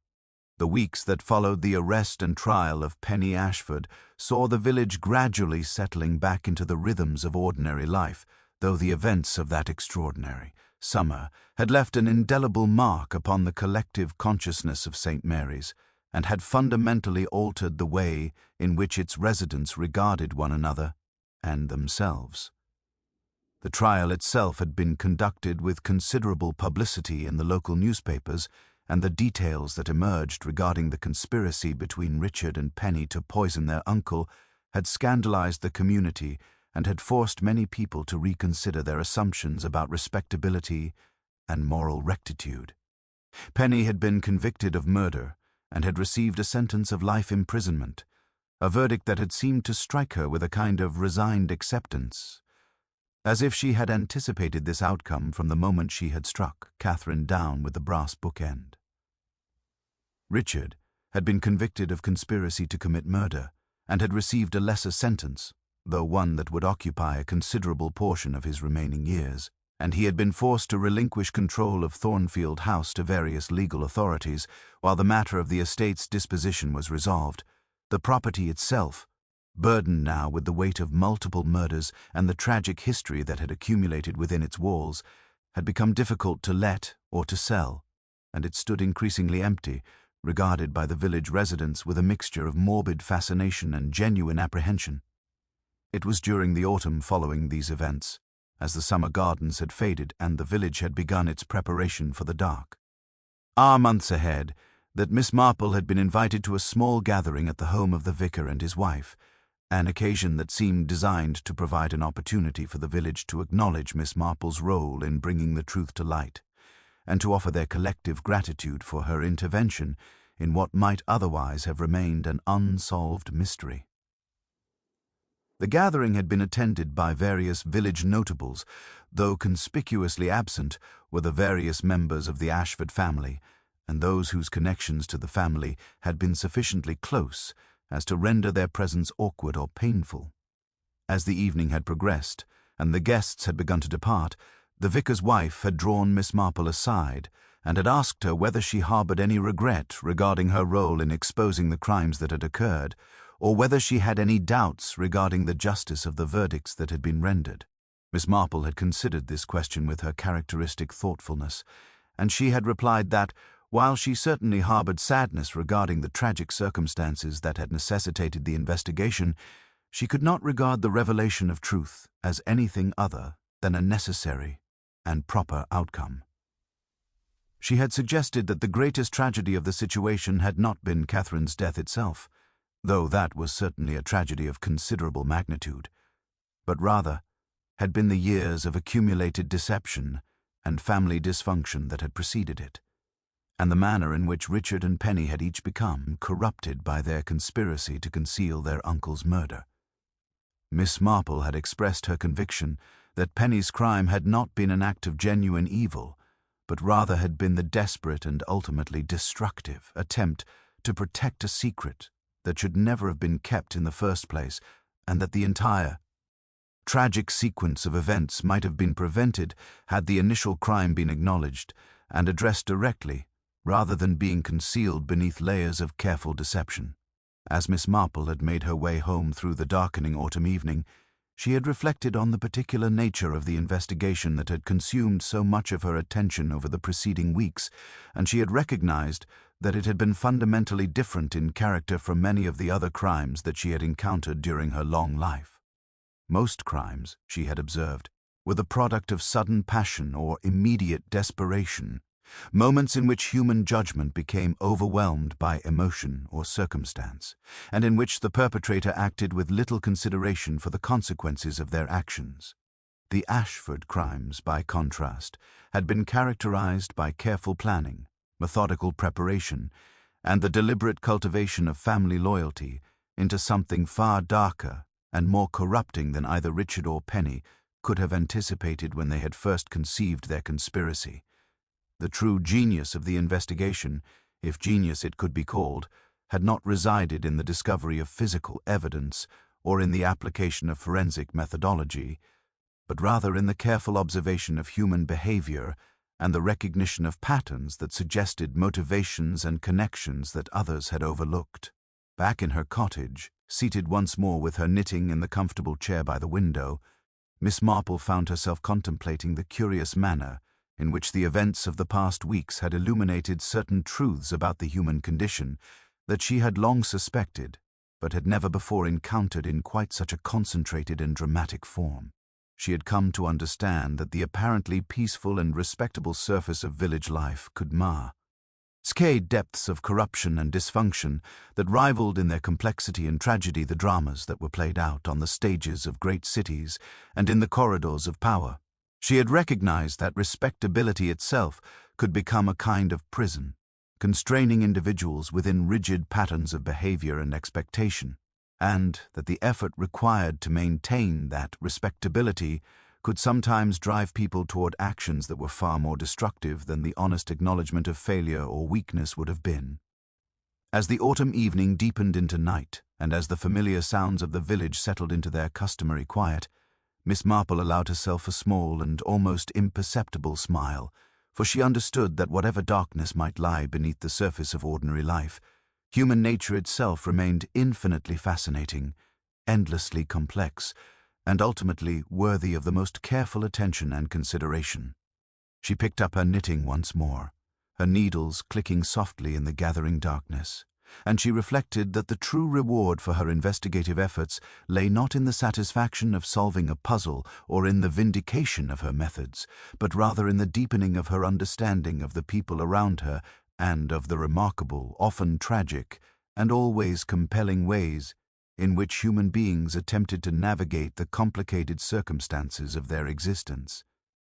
The weeks that followed the arrest and trial of Penny Ashford saw the village gradually settling back into the rhythms of ordinary life, though the events of that extraordinary summer had left an indelible mark upon the collective consciousness of St. Mary's, and had fundamentally altered the way in which its residents regarded one another and themselves. The trial itself had been conducted with considerable publicity in the local newspapers, and the details that emerged regarding the conspiracy between Richard and Penny to poison their uncle had scandalized the community and had forced many people to reconsider their assumptions about respectability and moral rectitude. Penny had been convicted of murder and had received a sentence of life imprisonment, a verdict that had seemed to strike her with a kind of resigned acceptance, as if she had anticipated this outcome from the moment she had struck Catherine down with the brass bookend. Richard had been convicted of conspiracy to commit murder and had received a lesser sentence, though one that would occupy a considerable portion of his remaining years, and he had been forced to relinquish control of Thornfield House to various legal authorities while the matter of the estate's disposition was resolved. The property itself, Burdened now with the weight of multiple murders and the tragic history that had accumulated within its walls, had become difficult to let or to sell, and it stood increasingly empty, regarded by the village residents with a mixture of morbid fascination and genuine apprehension. It was during the autumn following these events, as the summer gardens had faded and the village had begun its preparation for the dark. Months ahead, that Miss Marple had been invited to a small gathering at the home of the vicar and his wife, an occasion that seemed designed to provide an opportunity for the village to acknowledge Miss Marple's role in bringing the truth to light, and to offer their collective gratitude for her intervention in what might otherwise have remained an unsolved mystery. The gathering had been attended by various village notables, though conspicuously absent were the various members of the Ashford family, and those whose connections to the family had been sufficiently close as to render their presence awkward or painful. As the evening had progressed, and the guests had begun to depart, the vicar's wife had drawn Miss Marple aside and had asked her whether she harbored any regret regarding her role in exposing the crimes that had occurred, or whether she had any doubts regarding the justice of the verdicts that had been rendered. Miss Marple had considered this question with her characteristic thoughtfulness, and she had replied that, while she certainly harbored sadness regarding the tragic circumstances that had necessitated the investigation, she could not regard the revelation of truth as anything other than a necessary and proper outcome. She had suggested that the greatest tragedy of the situation had not been Catherine's death itself, though that was certainly a tragedy of considerable magnitude, but rather had been the years of accumulated deception and family dysfunction that had preceded it, and the manner in which Richard and Penny had each become corrupted by their conspiracy to conceal their uncle's murder. Miss Marple had expressed her conviction that Penny's crime had not been an act of genuine evil, but rather had been the desperate and ultimately destructive attempt to protect a secret that should never have been kept in the first place, and that the entire tragic sequence of events might have been prevented had the initial crime been acknowledged and addressed directly, rather than being concealed beneath layers of careful deception. As Miss Marple had made her way home through the darkening autumn evening, she had reflected on the particular nature of the investigation that had consumed so much of her attention over the preceding weeks, and she had recognized that it had been fundamentally different in character from many of the other crimes that she had encountered during her long life. Most crimes, she had observed, were the product of sudden passion or immediate desperation, moments in which human judgment became overwhelmed by emotion or circumstance, and in which the perpetrator acted with little consideration for the consequences of their actions. The Ashford crimes, by contrast, had been characterized by careful planning, methodical preparation, and the deliberate cultivation of family loyalty into something far darker and more corrupting than either Richard or Penny could have anticipated when they had first conceived their conspiracy. The true genius of the investigation, if genius it could be called, had not resided in the discovery of physical evidence or in the application of forensic methodology, but rather in the careful observation of human behavior and the recognition of patterns that suggested motivations and connections that others had overlooked. Back in her cottage, seated once more with her knitting in the comfortable chair by the window, Miss Marple found herself contemplating the curious manner in which the events of the past weeks had illuminated certain truths about the human condition that she had long suspected, but had never before encountered in quite such a concentrated and dramatic form. She had come to understand that the apparently peaceful and respectable surface of village life could mar cascade depths of corruption and dysfunction that rivaled in their complexity and tragedy the dramas that were played out on the stages of great cities and in the corridors of power. She had recognized that respectability itself could become a kind of prison, constraining individuals within rigid patterns of behavior and expectation, and that the effort required to maintain that respectability could sometimes drive people toward actions that were far more destructive than the honest acknowledgement of failure or weakness would have been. As the autumn evening deepened into night, and as the familiar sounds of the village settled into their customary quiet, Miss Marple allowed herself a small and almost imperceptible smile, for she understood that whatever darkness might lie beneath the surface of ordinary life, human nature itself remained infinitely fascinating, endlessly complex, and ultimately worthy of the most careful attention and consideration. She picked up her knitting once more, her needles clicking softly in the gathering darkness, and she reflected that the true reward for her investigative efforts lay not in the satisfaction of solving a puzzle or in the vindication of her methods, but rather in the deepening of her understanding of the people around her and of the remarkable, often tragic, and always compelling ways in which human beings attempted to navigate the complicated circumstances of their existence.